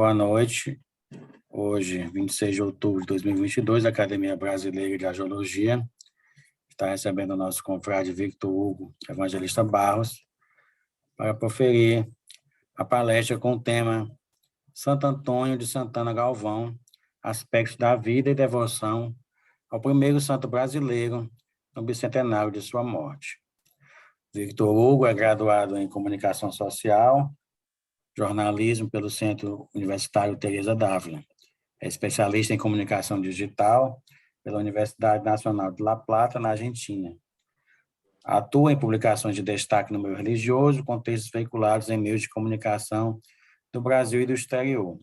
Boa noite. Hoje, 26 de outubro de 2022, a Academia Brasileira de Agiologia está recebendo o nosso confrade Victor Hugo Evangelista Barros para proferir a palestra com o tema Santo Antônio de Santana Galvão, aspectos da vida e devoção ao primeiro santo brasileiro no bicentenário de sua morte. Victor Hugo é graduado em Comunicação Social, jornalismo pelo Centro Universitário Teresa d'Ávila. É especialista em comunicação digital pela Universidade Nacional de La Plata, na Argentina. Atua em publicações de destaque no meio religioso, com textos veiculados em meios de comunicação do Brasil e do exterior.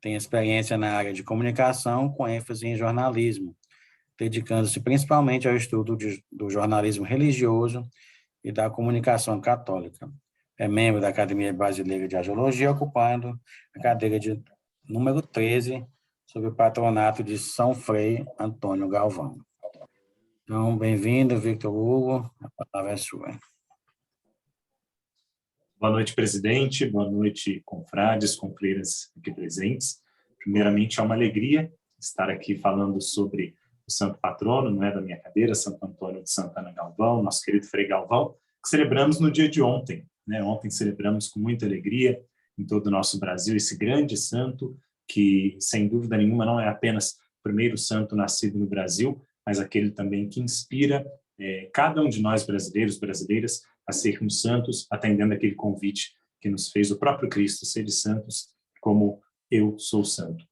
Tem experiência na área de comunicação, com ênfase em jornalismo, dedicando-se principalmente ao estudo do jornalismo religioso e da comunicação católica. É membro da Academia Brasileira de Agiologia, ocupando a cadeira de número 13, sob o patronato de São Frei Antônio Galvão. Então, bem-vindo, Victor Hugo, a palavra é sua. Boa noite, presidente, boa noite, confrades, confreiras aqui presentes. Primeiramente, é uma alegria estar aqui falando sobre o santo patrono, não é, da minha cadeira, Santo Antônio de Santana Galvão, nosso querido Frei Galvão, que celebramos no dia de ontem. Ontem celebramos com muita alegria em todo o nosso Brasil esse grande santo que, sem dúvida nenhuma, não é apenas o primeiro santo nascido no Brasil, mas aquele também que inspira cada um de nós brasileiras, a sermos santos, atendendo aquele convite que nos fez o próprio Cristo, sede santos como eu sou santo.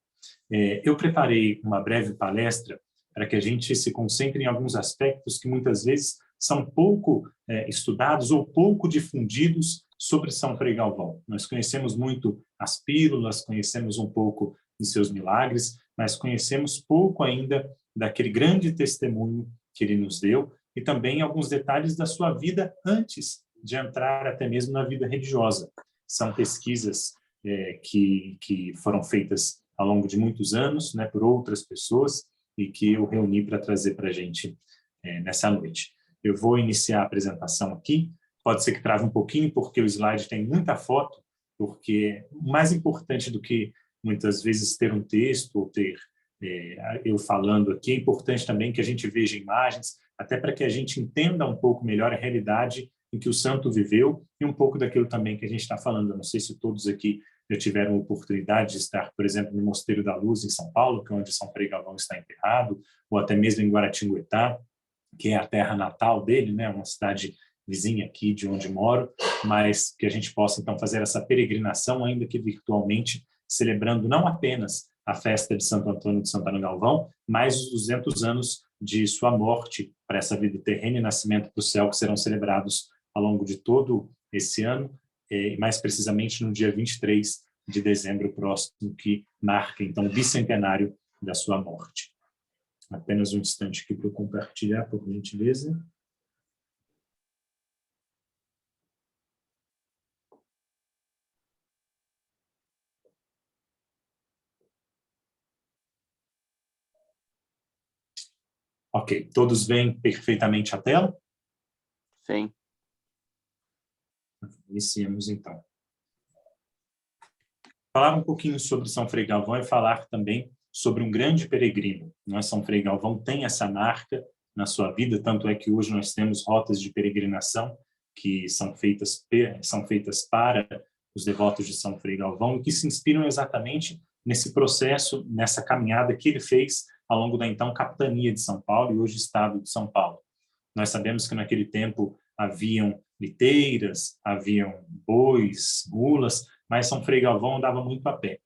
Eu preparei uma breve palestra para que a gente se concentre em alguns aspectos que muitas vezes são pouco estudados ou pouco difundidos sobre São Frei Galvão. Nós conhecemos muito as pílulas, conhecemos um pouco de seus milagres, mas conhecemos pouco ainda daquele grande testemunho que ele nos deu e também alguns detalhes da sua vida antes de entrar até mesmo na vida religiosa. São pesquisas que foram feitas ao longo de muitos anos, né, por outras pessoas e que eu reuni para trazer para a gente nessa noite. Eu vou iniciar a apresentação aqui. Pode ser que trave um pouquinho, porque o slide tem muita foto, porque o mais importante do que muitas vezes ter um texto ou ter eu falando aqui, é importante também que a gente veja imagens, até para que a gente entenda um pouco melhor a realidade em que o santo viveu e um pouco daquilo também que a gente está falando. Eu não sei se todos aqui já tiveram a oportunidade de estar, por exemplo, no Mosteiro da Luz, em São Paulo, que é onde São Frei Galvão está enterrado, ou até mesmo em Guaratinguetá, que é a terra natal dele, né, uma cidade vizinha aqui de onde moro, mas que a gente possa então fazer essa peregrinação, ainda que virtualmente, celebrando não apenas a festa de Santo Antônio de Santana Galvão, mas os 200 anos de sua morte para essa vida terrena e nascimento para o céu, que serão celebrados ao longo de todo esse ano, e mais precisamente no dia 23 de dezembro próximo, que marca então o bicentenário da sua morte. Apenas um instante aqui para eu compartilhar, por gentileza. Ok, todos veem perfeitamente a tela? Sim. Iniciemos então. Falar um pouquinho sobre São Frei Galvão é falar também sobre um grande peregrino. São Frei Galvão tem essa marca na sua vida, tanto é que hoje nós temos rotas de peregrinação que são feitas para os devotos de São Frei Galvão e que se inspiram exatamente nesse processo, nessa caminhada que ele fez ao longo da então capitania de São Paulo e hoje estado de São Paulo. Nós sabemos que naquele tempo haviam liteiras, haviam bois, mulas, mas São Frei Galvão andava muito a pé.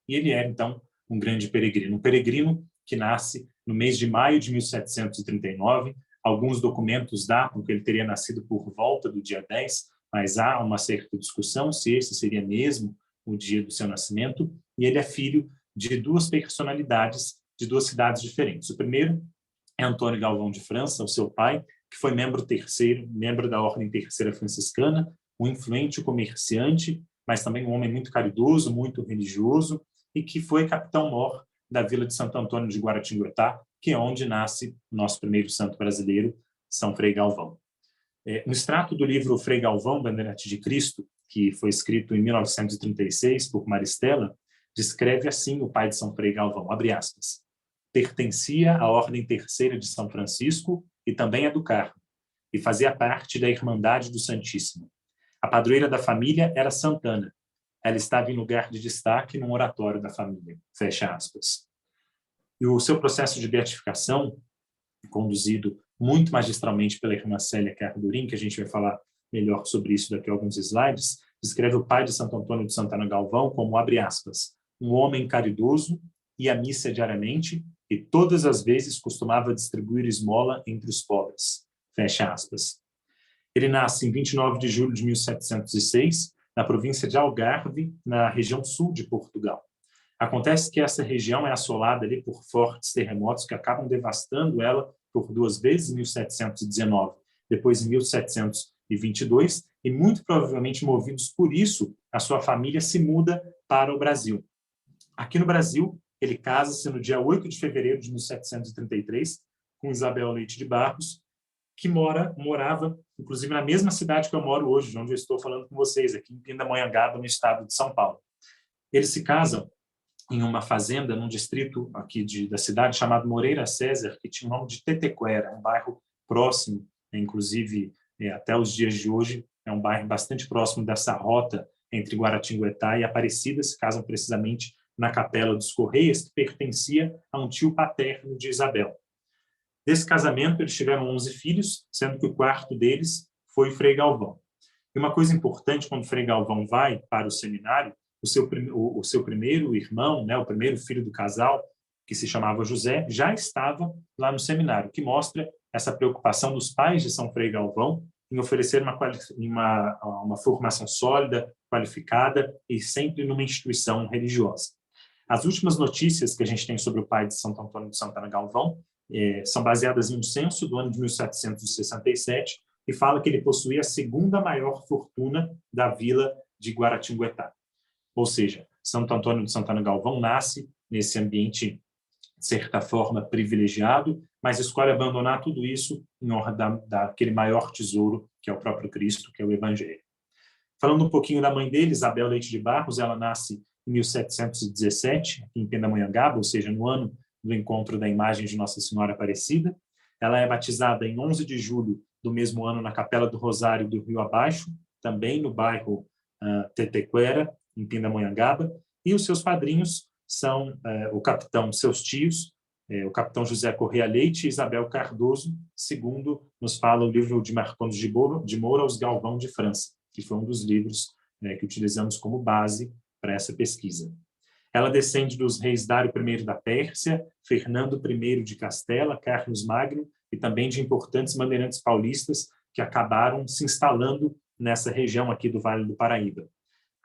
E ele era, então, um grande peregrino. Um peregrino que nasce no mês de maio de 1739. Alguns documentos datam que ele teria nascido por volta do dia 10, mas há uma certa discussão se esse seria mesmo o dia do seu nascimento. E ele é filho de duas personalidades de duas cidades diferentes. O primeiro é Antônio Galvão de França, o seu pai, que foi membro da Ordem Terceira Franciscana, um influente comerciante, mas também um homem muito caridoso, muito religioso, e que foi capitão-mor da vila de Santo Antônio de Guaratinguetá, que é onde nasce o nosso primeiro santo brasileiro, São Frei Galvão. No extrato do livro Frei Galvão, Bandeirante de Cristo, que foi escrito em 1936 por Maristela, descreve assim o pai de São Frei Galvão, abre aspas, pertencia à Ordem Terceira de São Francisco e também a do Carmo, e fazia parte da Irmandade do Santíssimo. A padroeira da família era Santana. Ela estava em lugar de destaque no oratório da família, fecha aspas. E o seu processo de beatificação, conduzido muito magistralmente pela irmã Célia Cardurim, que a gente vai falar melhor sobre isso daqui a alguns slides, descreve o pai de Santo Antônio de Santana Galvão como, abre aspas, um homem caridoso, ia à missa diariamente e todas as vezes costumava distribuir esmola entre os pobres, fecha aspas. Ele nasce em 29 de julho de 1706, na província de Algarve, na região sul de Portugal. Acontece que essa região é assolada ali por fortes terremotos que acabam devastando ela por 2 vezes, em 1719, depois em 1722, e muito provavelmente movidos por isso, a sua família se muda para o Brasil. Aqui no Brasil, ele casa-se no dia 8 de fevereiro de 1733 com Isabel Leite de Barros, que morava, inclusive, na mesma cidade que eu moro hoje, onde eu estou falando com vocês, aqui em Pindamonhangaba, no estado de São Paulo. Eles se casam em uma fazenda, num distrito aqui da cidade, chamado Moreira César, que tinha o nome de Tetequera, um bairro próximo, inclusive, até os dias de hoje, é um bairro bastante próximo dessa rota entre Guaratinguetá e Aparecida, se casam precisamente na Capela dos Correias, que pertencia a um tio paterno de Isabel. Desse casamento, eles tiveram 11 filhos, sendo que o quarto deles foi Frei Galvão. E uma coisa importante, quando Frei Galvão vai para o seminário, o seu primeiro irmão, né, o primeiro filho do casal, que se chamava José, já estava lá no seminário, que mostra essa preocupação dos pais de São Frei Galvão em oferecer uma formação sólida, qualificada e sempre numa instituição religiosa. As últimas notícias que a gente tem sobre o pai de Santo Antônio de Santana Galvão são baseadas em um censo do ano de 1767 e fala que ele possuía a segunda maior fortuna da vila de Guaratinguetá. Ou seja, Santo Antônio de Santana Galvão nasce nesse ambiente, de certa forma, privilegiado, mas escolhe abandonar tudo isso em honra daquele maior tesouro, que é o próprio Cristo, que é o Evangelho. Falando um pouquinho da mãe dele, Isabel Leite de Barros, ela nasce em 1717, em Pindamonhangaba, ou seja, no ano do encontro da imagem de Nossa Senhora Aparecida. Ela é batizada em 11 de julho do mesmo ano na Capela do Rosário do Rio Abaixo, também no bairro Tetequera, em Pindamonhangaba, e os seus padrinhos são seus tios, o capitão José Correia Leite e Isabel Cardoso, segundo nos fala o livro de Marcondes de Moura, Os Galvão de França, que foi um dos livros que utilizamos como base para essa pesquisa. Ela descende dos reis Dário I da Pérsia, Fernando I de Castela, Carlos Magno e também de importantes bandeirantes paulistas que acabaram se instalando nessa região aqui do Vale do Paraíba.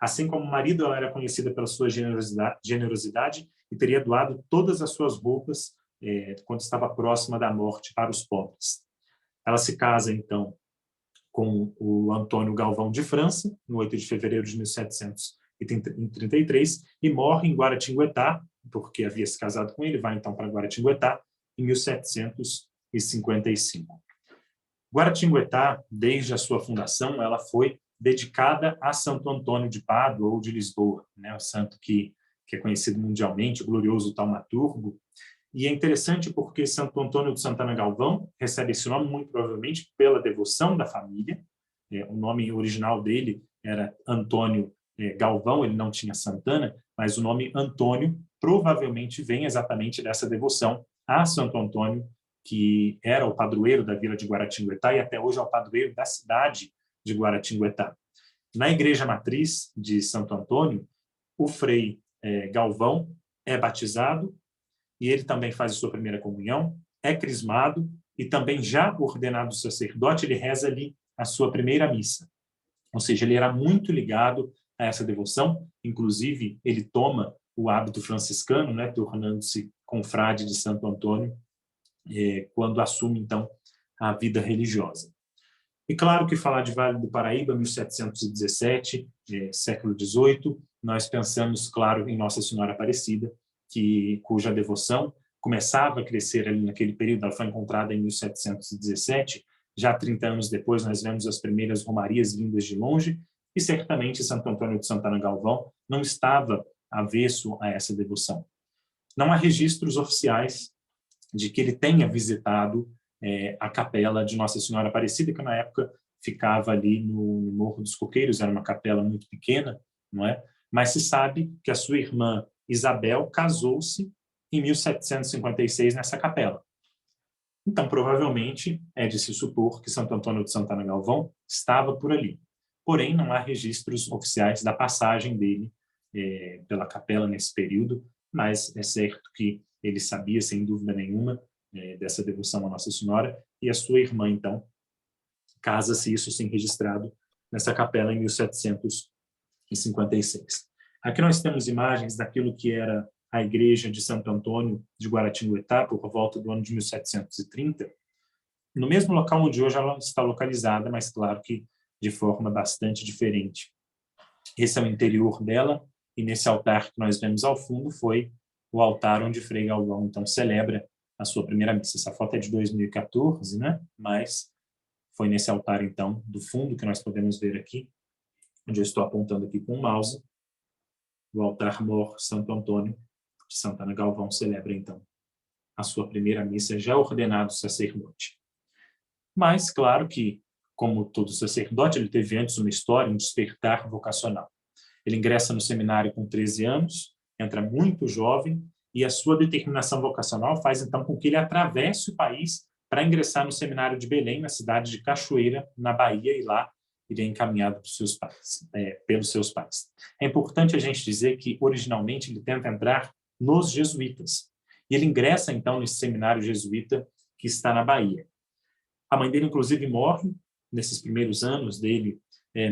Assim como o marido, ela era conhecida pela sua generosidade e teria doado todas as suas roupas quando estava próxima da morte para os pobres. Ela se casa, então, com o Antônio Galvão de França, no 8 de fevereiro de 1733, e morre em Guaratinguetá, porque havia se casado com ele, vai então para Guaratinguetá, em 1755. Guaratinguetá, desde a sua fundação, ela foi dedicada a Santo Antônio de Pádua ou de Lisboa, né? O santo que é conhecido mundialmente, o glorioso taumaturgo. E é interessante porque Santo Antônio de Santana Galvão recebe esse nome muito provavelmente pela devoção da família. O nome original dele era Antônio Galvão, ele não tinha Santana, mas o nome Antônio provavelmente vem exatamente dessa devoção a Santo Antônio, que era o padroeiro da vila de Guaratinguetá e até hoje é o padroeiro da cidade de Guaratinguetá. Na igreja matriz de Santo Antônio, o Frei Galvão é batizado e ele também faz a sua primeira comunhão, é crismado e também já ordenado sacerdote, ele reza ali a sua primeira missa. Ou seja, ele era muito ligado a essa devoção, inclusive ele toma o hábito franciscano, né, tornando-se confrade de Santo Antônio, quando assume, então, a vida religiosa. E claro que falar de Vale do Paraíba, 1717, século XVIII, nós pensamos, claro, em Nossa Senhora Aparecida, cuja devoção começava a crescer ali naquele período. Ela foi encontrada em 1717, já 30 anos depois nós vemos as primeiras romarias vindas de longe, e certamente Santo Antônio de Santana Galvão não estava avesso a essa devoção. Não há registros oficiais de que ele tenha visitado a capela de Nossa Senhora Aparecida, que na época ficava ali no Morro dos Coqueiros, era uma capela muito pequena, não é? Mas se sabe que a sua irmã Isabel casou-se em 1756 nessa capela. Então, provavelmente, é de se supor que Santo Antônio de Santana Galvão estava por ali. Porém, não há registros oficiais da passagem dele pela capela nesse período, mas é certo que ele sabia, sem dúvida nenhuma, dessa devoção à Nossa Senhora, e a sua irmã, então, casa-se, isso sim registrado, nessa capela em 1756. Aqui nós temos imagens daquilo que era a igreja de Santo Antônio de Guaratinguetá, por volta do ano de 1730, no mesmo local onde hoje ela está localizada, mas claro que de forma bastante diferente. Esse é o interior dela, e nesse altar que nós vemos ao fundo foi o altar onde Frei Galvão, então, celebra a sua primeira missa. Essa foto é de 2014, né? Mas foi nesse altar, então, do fundo que nós podemos ver aqui, onde eu estou apontando aqui com o mouse, o altar mor Santo Antônio de Santana Galvão celebra, então, a sua primeira missa, já ordenado sacerdote. Mas, claro que, como todo sacerdote, ele teve antes uma história, um despertar vocacional. Ele ingressa no seminário com 13 anos, entra muito jovem, e a sua determinação vocacional faz, então, com que ele atravesse o país para ingressar no seminário de Belém, na cidade de Cachoeira, na Bahia, e lá ele é encaminhado pelos seus pais. É importante a gente dizer que, originalmente, ele tenta entrar nos jesuítas. E ele ingressa, então, nesse seminário jesuíta que está na Bahia. A mãe dele, inclusive, morre nesses primeiros anos dele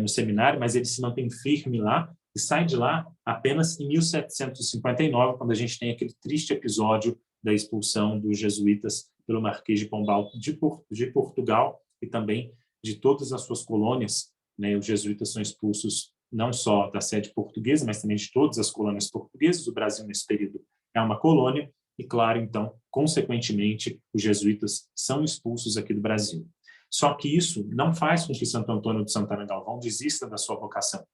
no seminário, mas ele se mantém firme lá e sai de lá apenas em 1759, quando a gente tem aquele triste episódio da expulsão dos jesuítas pelo Marquês de Pombal de Portugal e também de todas as suas colônias. Né? Os jesuítas são expulsos não só da sede portuguesa, mas também de todas as colônias portuguesas. O Brasil, nesse período, é uma colônia e, claro, então, consequentemente, os jesuítas são expulsos aqui do Brasil. Só que isso não faz com que Santo Antônio de Santana Galvão desista da sua vocação,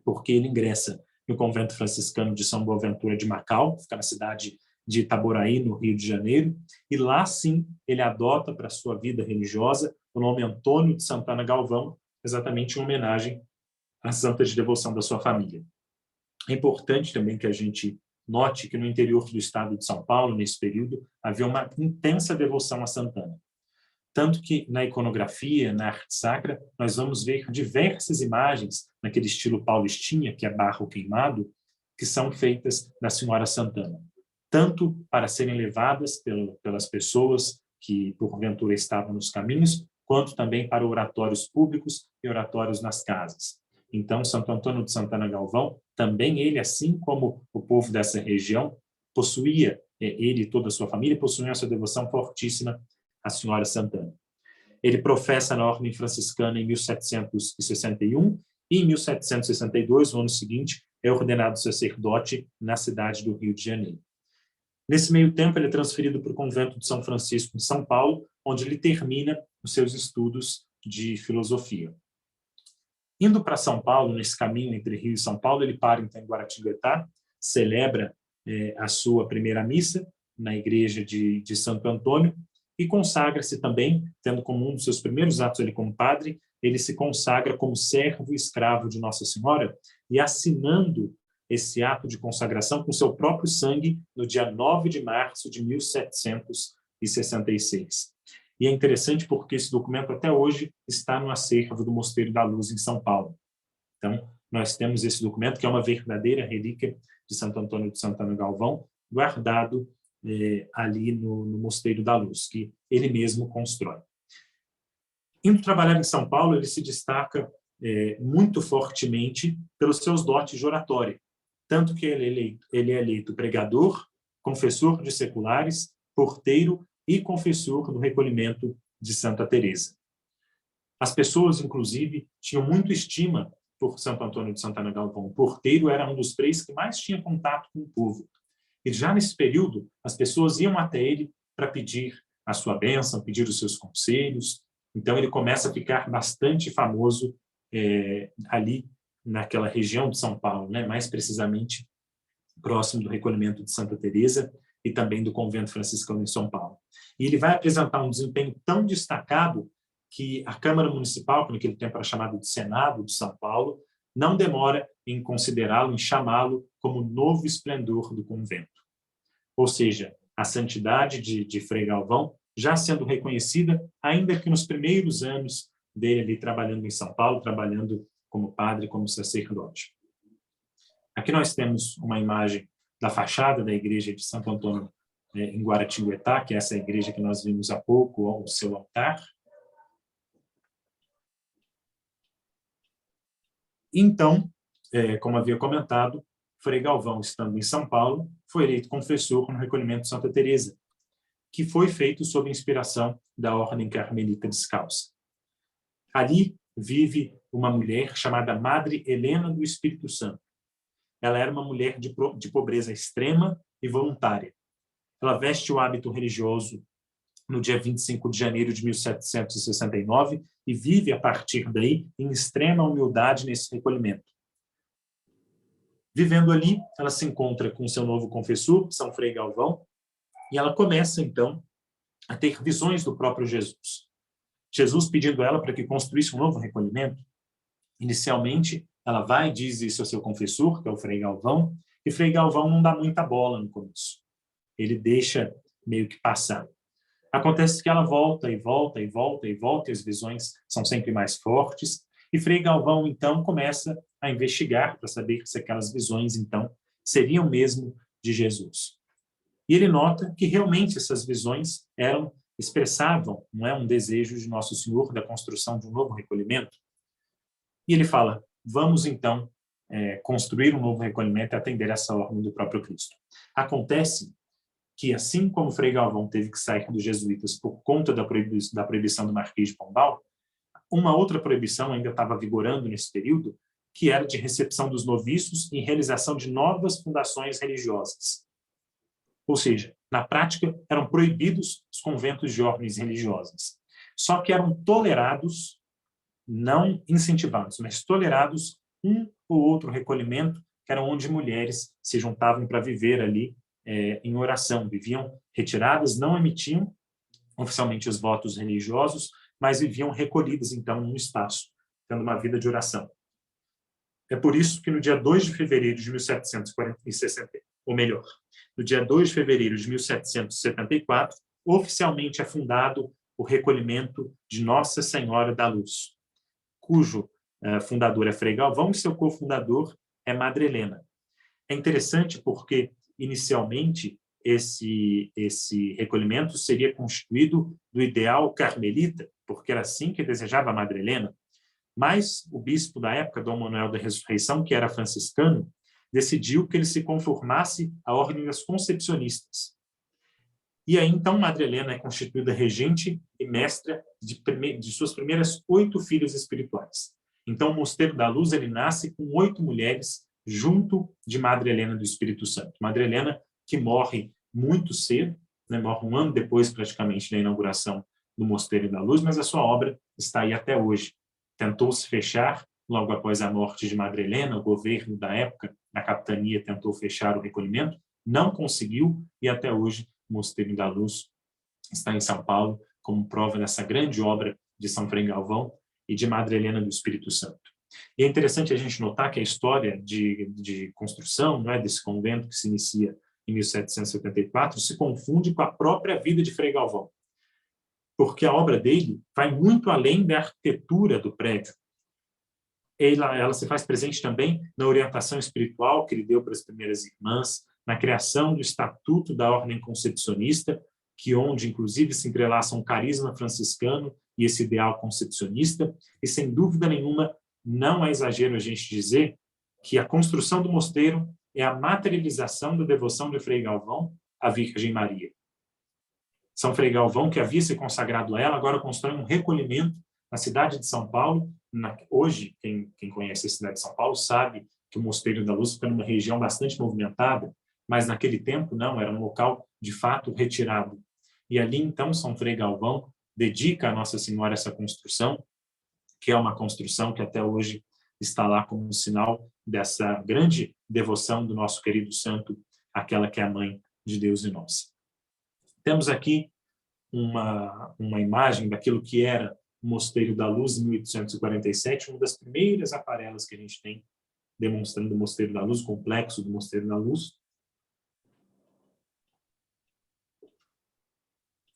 porque ele ingressa no convento franciscano de São Boaventura de Macau, que fica na cidade de Itaboraí, no Rio de Janeiro, e lá sim ele adota para a sua vida religiosa o nome Antônio de Santana Galvão, exatamente em homenagem à santa de devoção da sua família. É importante também que a gente note que no interior do estado de São Paulo, nesse período, havia uma intensa devoção a Santana. Tanto que na iconografia, na arte sacra, nós vamos ver diversas imagens naquele estilo paulistinha, que é barro queimado, que são feitas da Senhora Santana. Tanto para serem levadas pelas pessoas que, porventura, estavam nos caminhos, quanto também para oratórios públicos e oratórios nas casas. Então, Santo Antônio de Santana Galvão, também ele, assim como o povo dessa região, possuía, ele e toda a sua família, possuíam essa devoção fortíssima à Senhora Santana. Ele professa na ordem franciscana em 1761 e em 1762, no ano seguinte, é ordenado sacerdote na cidade do Rio de Janeiro. Nesse meio tempo, ele é transferido para o convento de São Francisco, em São Paulo, onde ele termina os seus estudos de filosofia. Indo para São Paulo, nesse caminho entre Rio e São Paulo, ele para então em Guaratinguetá, celebra a sua primeira missa na igreja de Santo Antônio e consagra-se também, tendo como um dos seus primeiros atos ele como padre, ele se consagra como servo e escravo de Nossa Senhora e assinando esse ato de consagração com seu próprio sangue no dia 9 de março de 1766. E é interessante porque esse documento até hoje está no acervo do Mosteiro da Luz, em São Paulo. Então, nós temos esse documento, que é uma verdadeira relíquia de Santo Antônio de Santana Galvão, guardado ali no Mosteiro da Luz, que ele mesmo constrói. Indo trabalhar em São Paulo, ele se destaca muito fortemente pelos seus dotes de oratória, tanto que ele é eleito pregador, confessor de seculares, porteiro e confessor do recolhimento de Santa Teresa. As pessoas, inclusive, tinham muito estima por Santo Antônio de Santana Galvão. O porteiro era um dos 3 que mais tinha contato com o povo. E já nesse período, as pessoas iam até ele para pedir a sua bênção, pedir os seus conselhos. Então, ele começa a ficar bastante famoso ali naquela região de São Paulo, né? Mais precisamente próximo do recolhimento de Santa Teresa e também do convento franciscano em São Paulo. E ele vai apresentar um desempenho tão destacado que a Câmara Municipal, que naquele tempo era chamada de Senado de São Paulo, não demora em considerá-lo, em chamá-lo como novo esplendor do convento. Ou seja, a santidade de Frei Galvão já sendo reconhecida, ainda que nos primeiros anos dele ali trabalhando em São Paulo, trabalhando como padre, como sacerdote. Aqui nós temos uma imagem da fachada da igreja de Santo Antônio em Guaratinguetá, que é essa igreja que nós vimos há pouco, o seu altar. Então, como havia comentado, Frei Galvão, estando em São Paulo, foi eleito confessor no recolhimento de Santa Teresa, que foi feito sob inspiração da Ordem Carmelita Descalça. Ali vive uma mulher chamada Madre Helena do Espírito Santo. Ela era uma mulher de pobreza extrema e voluntária. Ela veste o hábito religioso no dia 25 de janeiro de 1769 e vive, a partir daí, em extrema humildade nesse recolhimento. Vivendo ali, ela se encontra com seu novo confessor, São Frei Galvão, e ela começa, então, a ter visões do próprio Jesus. Jesus pedindo a ela para que construísse um novo recolhimento. Inicialmente, ela vai e diz isso ao seu confessor, que é o Frei Galvão, e Frei Galvão não dá muita bola no começo. Ele deixa meio que passar. Acontece que ela volta e volta e volta e volta, e as visões são sempre mais fortes, e Frei Galvão, então, começa a investigar para saber se aquelas visões, então, seriam mesmo de Jesus. E ele nota que realmente essas visões expressavam, não é, um desejo de Nosso Senhor da construção de um novo recolhimento. E ele fala, vamos então construir um novo recolhimento e atender essa ordem do próprio Cristo. Acontece que, assim como Frei Galvão teve que sair dos jesuítas por conta da proibição do Marquês de Pombal, uma outra proibição ainda estava vigorando nesse período, que era de recepção dos noviços e realização de novas fundações religiosas. Ou seja, na prática, eram proibidos os conventos de ordens religiosas. Só que eram tolerados, não incentivados, mas tolerados um ou outro recolhimento, que era onde mulheres se juntavam para viver ali em oração. Viviam retiradas, não emitiam oficialmente os votos religiosos, mas viviam recolhidas, então, num espaço, tendo uma vida de oração. É por isso que no dia 2 de fevereiro de 1760, ou melhor, no dia 2 de fevereiro de 1774, oficialmente é fundado o recolhimento de Nossa Senhora da Luz, cujo fundador é Frei Galvão e seu cofundador é Madre Helena. É interessante porque, inicialmente, esse recolhimento seria constituído do ideal carmelita, porque era assim que desejava a Madre Helena, mas o bispo da época, Dom Manuel da Ressurreição, que era franciscano, decidiu que ele se conformasse à ordem das concepcionistas. E aí, então, Madre Helena é constituída regente e mestra de suas primeiras 8 filhos espirituais. Então, o Mosteiro da Luz ele nasce com 8 mulheres junto de Madre Helena do Espírito Santo. Madre Helena, que morre muito cedo, né, morre um ano depois, praticamente, da inauguração do Mosteiro da Luz, mas a sua obra está aí até hoje. Tentou se fechar logo após a morte de Madre Helena, o governo da época, na capitania, tentou fechar o recolhimento, não conseguiu, e até hoje o Mosteiro da Luz está em São Paulo, como prova dessa grande obra de São Frei Galvão e de Madre Helena do Espírito Santo. E é interessante a gente notar que a história de construção, não é, desse convento que se inicia em 1774 se confunde com a própria vida de Frei Galvão, porque a obra dele vai muito além da arquitetura do prédio. Ela se faz presente também na orientação espiritual que ele deu para as primeiras irmãs, na criação do Estatuto da Ordem Concepcionista, que onde, inclusive, se entrelaçam o carisma franciscano e esse ideal concepcionista, e, sem dúvida nenhuma, não é exagero a gente dizer que a construção do mosteiro é a materialização da devoção de Frei Galvão à Virgem Maria. São Frei Galvão, que havia se consagrado a ela, agora constrói um recolhimento na cidade de São Paulo. Hoje, quem conhece a cidade de São Paulo sabe que o Mosteiro da Luz fica numa região bastante movimentada, mas naquele tempo não, era um local de fato retirado. E ali, então, São Frei Galvão dedica a Nossa Senhora essa construção, que é uma construção que até hoje está lá como um sinal dessa grande devoção do nosso querido santo, aquela que é a mãe de Deus e nós. Temos aqui uma imagem daquilo que era o Mosteiro da Luz em 1847, uma das primeiras aquarelas que a gente tem demonstrando o Mosteiro da Luz, o complexo do Mosteiro da Luz.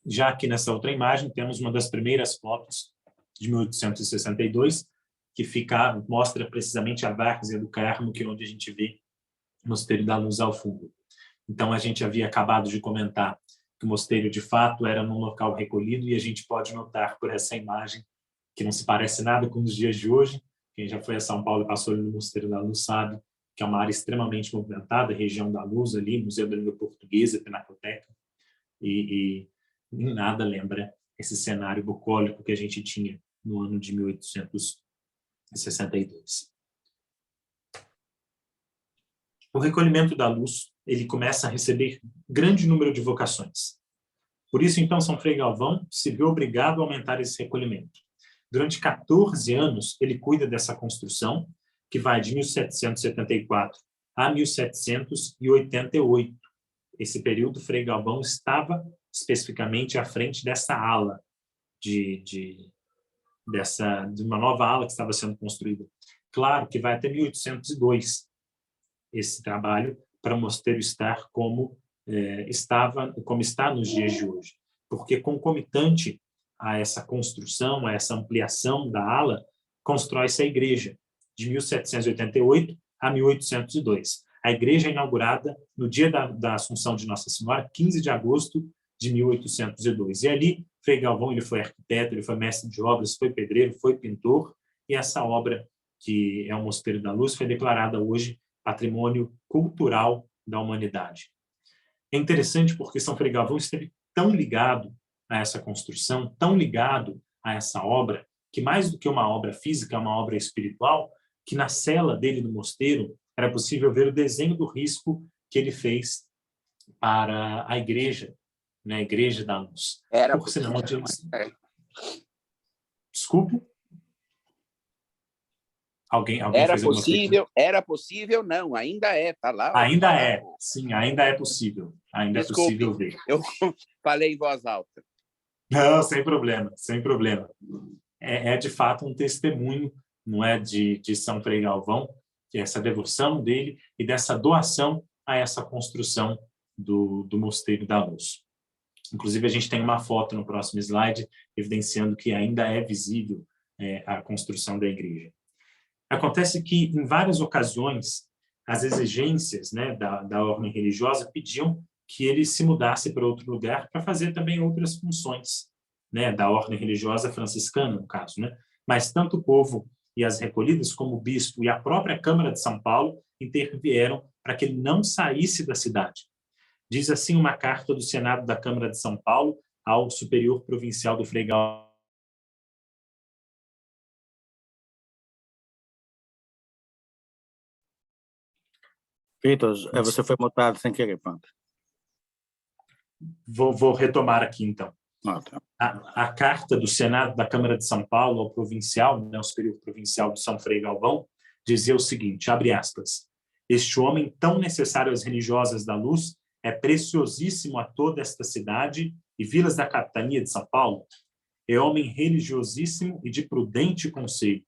Já aqui nessa outra imagem, temos uma das primeiras fotos de 1862, que mostra precisamente a várzea do Carmo, que é onde a gente vê o Mosteiro da Luz ao fundo. Então, a gente havia acabado de comentar que o mosteiro, de fato, era num local recolhido, e a gente pode notar por essa imagem que não se parece nada com os dias de hoje. Quem já foi a São Paulo e passou ali no Mosteiro da Luz sabe que é uma área extremamente movimentada, região da Luz ali, Museu da Língua Portuguesa, Pinacoteca, e em nada lembra esse cenário bucólico que a gente tinha no ano de 1862. O recolhimento da luz, ele começa a receber grande número de vocações. Por isso, então, São Frei Galvão se viu obrigado a aumentar esse recolhimento. Durante 14 anos, ele cuida dessa construção, que vai de 1774 a 1788. Esse período, Frei Galvão estava especificamente à frente dessa ala, de uma nova ala que estava sendo construída. Claro que vai até 1802 esse trabalho, para o mosteiro estar como está nos dias de hoje. Porque concomitante a essa construção, a essa ampliação da ala, constrói-se a igreja, de 1788 a 1802. A igreja é inaugurada no dia da Assunção de Nossa Senhora, 15 de agosto de 1802. E ali, Frei Galvão, ele foi arquiteto, ele foi mestre de obras, foi pedreiro, foi pintor, e essa obra, que é o Mosteiro da Luz, foi declarada hoje Patrimônio Cultural da Humanidade. É interessante porque São Frei Galvão esteve tão ligado a essa construção, tão ligado a essa obra, que mais do que uma obra física, é uma obra espiritual, que na cela dele no mosteiro era possível ver o desenho do risco que ele fez para a igreja, né, a Igreja da Luz. Era por sinal de... É. Desculpe? Alguém fez alguma pergunta? Era possível, não, ainda é, tá lá. Ainda é, sim, ainda é possível. Ainda Desculpe, é possível ver. Eu falei em voz alta. Não, sem problema, sem problema. É de fato um testemunho, não é, de São Frei Galvão, que é essa devoção dele e dessa doação a essa construção do Mosteiro da Luz. Inclusive, a gente tem uma foto no próximo slide evidenciando que ainda é visível a construção da igreja. Acontece que, em várias ocasiões, as exigências, né, da ordem religiosa pediam que ele se mudasse para outro lugar para fazer também outras funções, né, da ordem religiosa franciscana, no caso, né? Mas tanto o povo e as recolhidas, como o bispo e a própria Câmara de São Paulo, intervieram para que ele não saísse da cidade. Diz assim uma carta do Senado da Câmara de São Paulo ao superior provincial do Frei Galvão. Vitor, você foi mutado sem querer, pronto. Vou retomar aqui, então. Tá. A carta do Senado da Câmara de São Paulo ao provincial, né, ao superior provincial de São Frei Galvão, dizia o seguinte, abre aspas, este homem tão necessário às religiosas da luz é preciosíssimo a toda esta cidade e vilas da capitania de São Paulo. É homem religiosíssimo e de prudente conselho.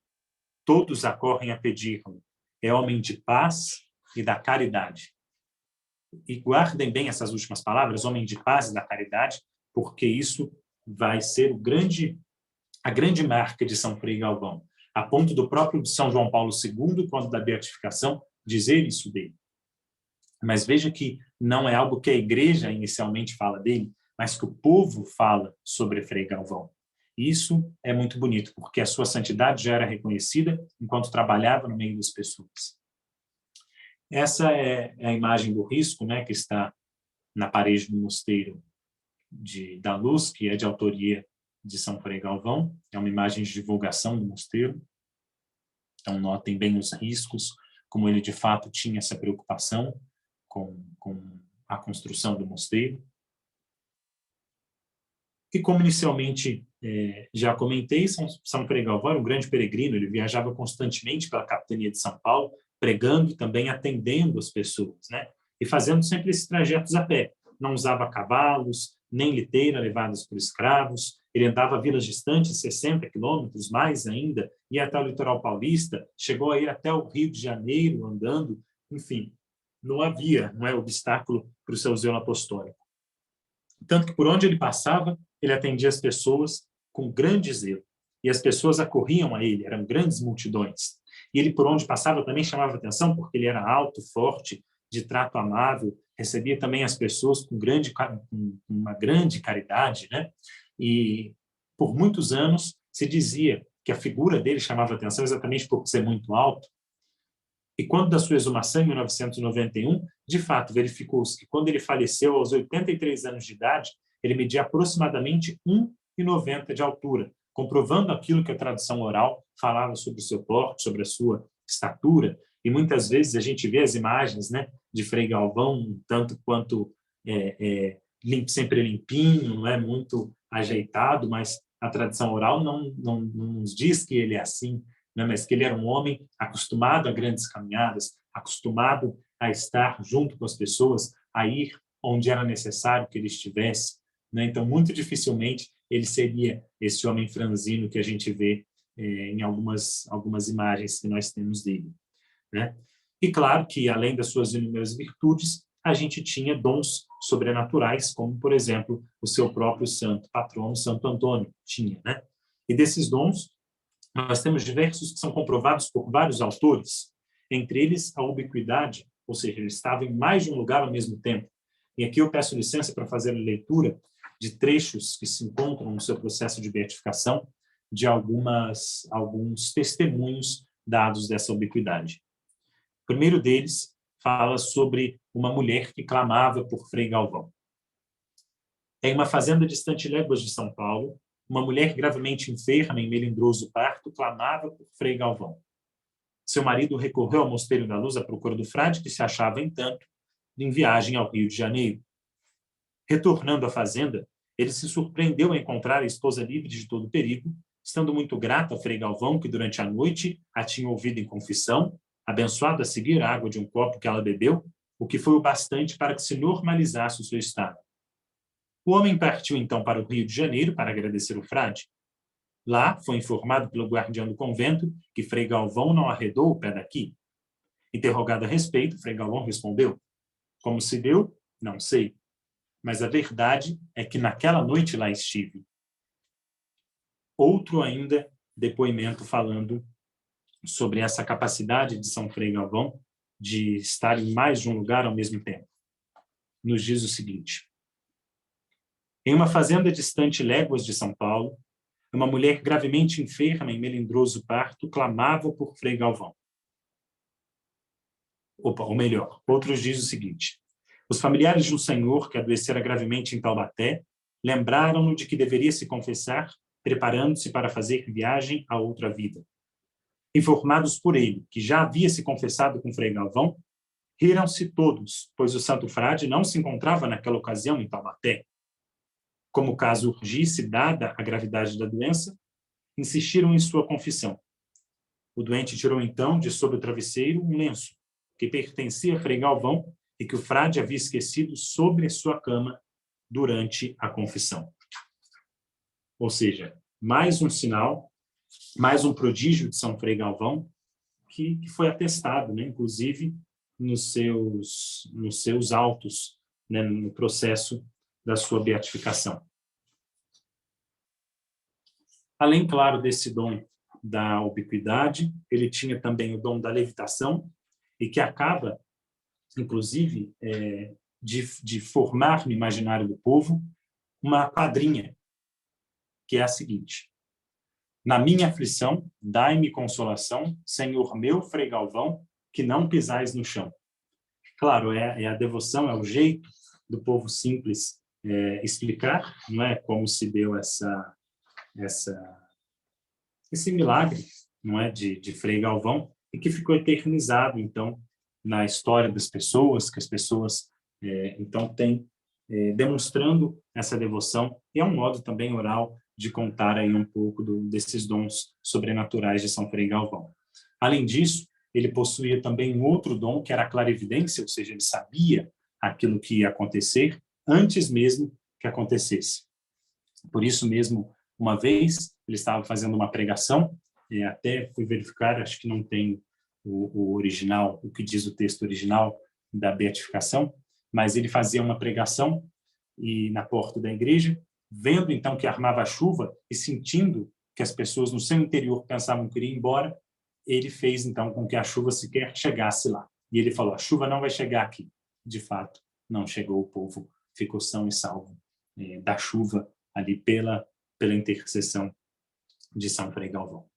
Todos acorrem a pedir-lhe. É homem de paz e da caridade. E guardem bem essas últimas palavras, homem de paz e da caridade, porque isso vai ser a grande marca de São Frei Galvão, a ponto do próprio São João Paulo II, quando da beatificação, dizer isso dele. Mas veja que não é algo que a igreja inicialmente fala dele, mas que o povo fala sobre Frei Galvão. Isso é muito bonito, porque a sua santidade já era reconhecida enquanto trabalhava no meio das pessoas. Essa é a imagem do risco, né, que está na parede do Mosteiro da Luz, que é de autoria de São Frei Galvão. É uma imagem de divulgação do mosteiro. Então, notem bem os riscos, como ele de fato tinha essa preocupação com a construção do mosteiro. E como inicialmente já comentei, São Frei Galvão era um grande peregrino, ele viajava constantemente pela capitania de São Paulo, pregando e também atendendo as pessoas, né? E fazendo sempre esses trajetos a pé. Não usava cavalos, nem liteira levadas por escravos. Ele andava vilas distantes, 60 quilômetros, mais ainda, ia até o litoral paulista, chegou a ir até o Rio de Janeiro andando, enfim, não havia, não é, obstáculo para o seu zelo apostólico. Tanto que por onde ele passava, ele atendia as pessoas com grande zelo. E as pessoas acorriam a ele, eram grandes multidões. E ele, por onde passava, também chamava atenção, porque ele era alto, forte, de trato amável, recebia também as pessoas com uma grande caridade, né? E por muitos anos se dizia que a figura dele chamava atenção exatamente por ser muito alto. E quando da sua exumação, em 1991, de fato, verificou-se que quando ele faleceu aos 83 anos de idade, ele media aproximadamente 1,90 de altura, comprovando aquilo que a tradição oral falava sobre o seu porte, sobre a sua estatura. E muitas vezes a gente vê as imagens, né, de Frei Galvão, tanto quanto sempre limpinho, não é muito ajeitado, mas a tradição oral não nos diz que ele é assim, né, mas que ele era um homem acostumado a grandes caminhadas, acostumado a estar junto com as pessoas, a ir onde era necessário que ele estivesse, né? Então, muito dificilmente ele seria esse homem franzino que a gente vê em algumas imagens que nós temos dele, né? E claro que, além das suas inúmeras virtudes, a gente tinha dons sobrenaturais, como, por exemplo, o seu próprio santo patrono, Santo Antônio, tinha, né? E desses dons, nós temos diversos que são comprovados por vários autores, entre eles a ubiquidade, ou seja, ele estava em mais de um lugar ao mesmo tempo. E aqui eu peço licença para fazer a leitura de trechos que se encontram no seu processo de beatificação, de alguns testemunhos dados dessa ubiquidade. O primeiro deles fala sobre uma mulher que clamava por Frei Galvão. Em uma fazenda distante léguas de São Paulo, uma mulher gravemente enferma em melindroso parto clamava por Frei Galvão. Seu marido recorreu ao Mosteiro da Luz à procura do frade, que se achava, entanto, em viagem ao Rio de Janeiro. Retornando à fazenda, ele se surpreendeu a encontrar a esposa livre de todo perigo, estando muito grato a Frei Galvão, que durante a noite a tinha ouvido em confissão, abençoado a seguir a água de um copo que ela bebeu, o que foi o bastante para que se normalizasse o seu estado. O homem partiu então para o Rio de Janeiro para agradecer o frade. Lá foi informado pelo guardião do convento que Frei Galvão não arredou o pé daqui. Interrogado a respeito, Frei Galvão respondeu: como se deu? Não sei. Mas a verdade é que naquela noite lá estive. Outro ainda depoimento falando sobre essa capacidade de São Frei Galvão de estar em mais de um lugar ao mesmo tempo. Nos diz o seguinte: em uma fazenda distante léguas de São Paulo, uma mulher gravemente enferma em melindroso parto clamava por Frei Galvão. Ou melhor, outros diz o seguinte: os familiares de um senhor que adoecera gravemente em Taubaté lembraram-no de que deveria se confessar, preparando-se para fazer viagem a outra vida. Informados por ele que já havia se confessado com Frei Galvão, riram-se todos, pois o santo frade não se encontrava naquela ocasião em Taubaté. Como o caso urgisse, dada a gravidade da doença, insistiram em sua confissão. O doente tirou então de sob o travesseiro um lenço que pertencia a Frei Galvão e que o frade havia esquecido sobre a sua cama durante a confissão. Ou seja, mais um sinal, mais um prodígio de São Frei Galvão que foi atestado, né, inclusive nos seus autos, né, no processo da sua beatificação. Além, claro, desse dom da ubiquidade, ele tinha também o dom da levitação, e que acaba, inclusive, de formar no imaginário do povo uma quadrinha, que é a seguinte: na minha aflição, dai-me consolação, Senhor meu, Frei Galvão, que não pisais no chão. Claro, é a devoção, é o jeito do povo simples explicar, não é, como se deu esse milagre, não é, de Frei Galvão, e que ficou eternizado, então, na história das pessoas, que as pessoas, então, têm demonstrando essa devoção, e é um modo também oral de contar aí um pouco desses dons sobrenaturais de São Frei Galvão. Além disso, ele possuía também um outro dom, que era a clarividência, ou seja, ele sabia aquilo que ia acontecer antes mesmo que acontecesse. Por isso mesmo, uma vez, ele estava fazendo uma pregação, até fui verificar, acho que não tem o original, o que diz o texto original da beatificação, mas ele fazia uma pregação e na porta da igreja, vendo então que armava a chuva e sentindo que as pessoas no seu interior pensavam que iria embora, ele fez então com que a chuva sequer chegasse lá. E ele falou: a chuva não vai chegar aqui. De fato, não chegou, o povo ficou são e salvo da chuva ali pela intercessão de São Frei Galvão.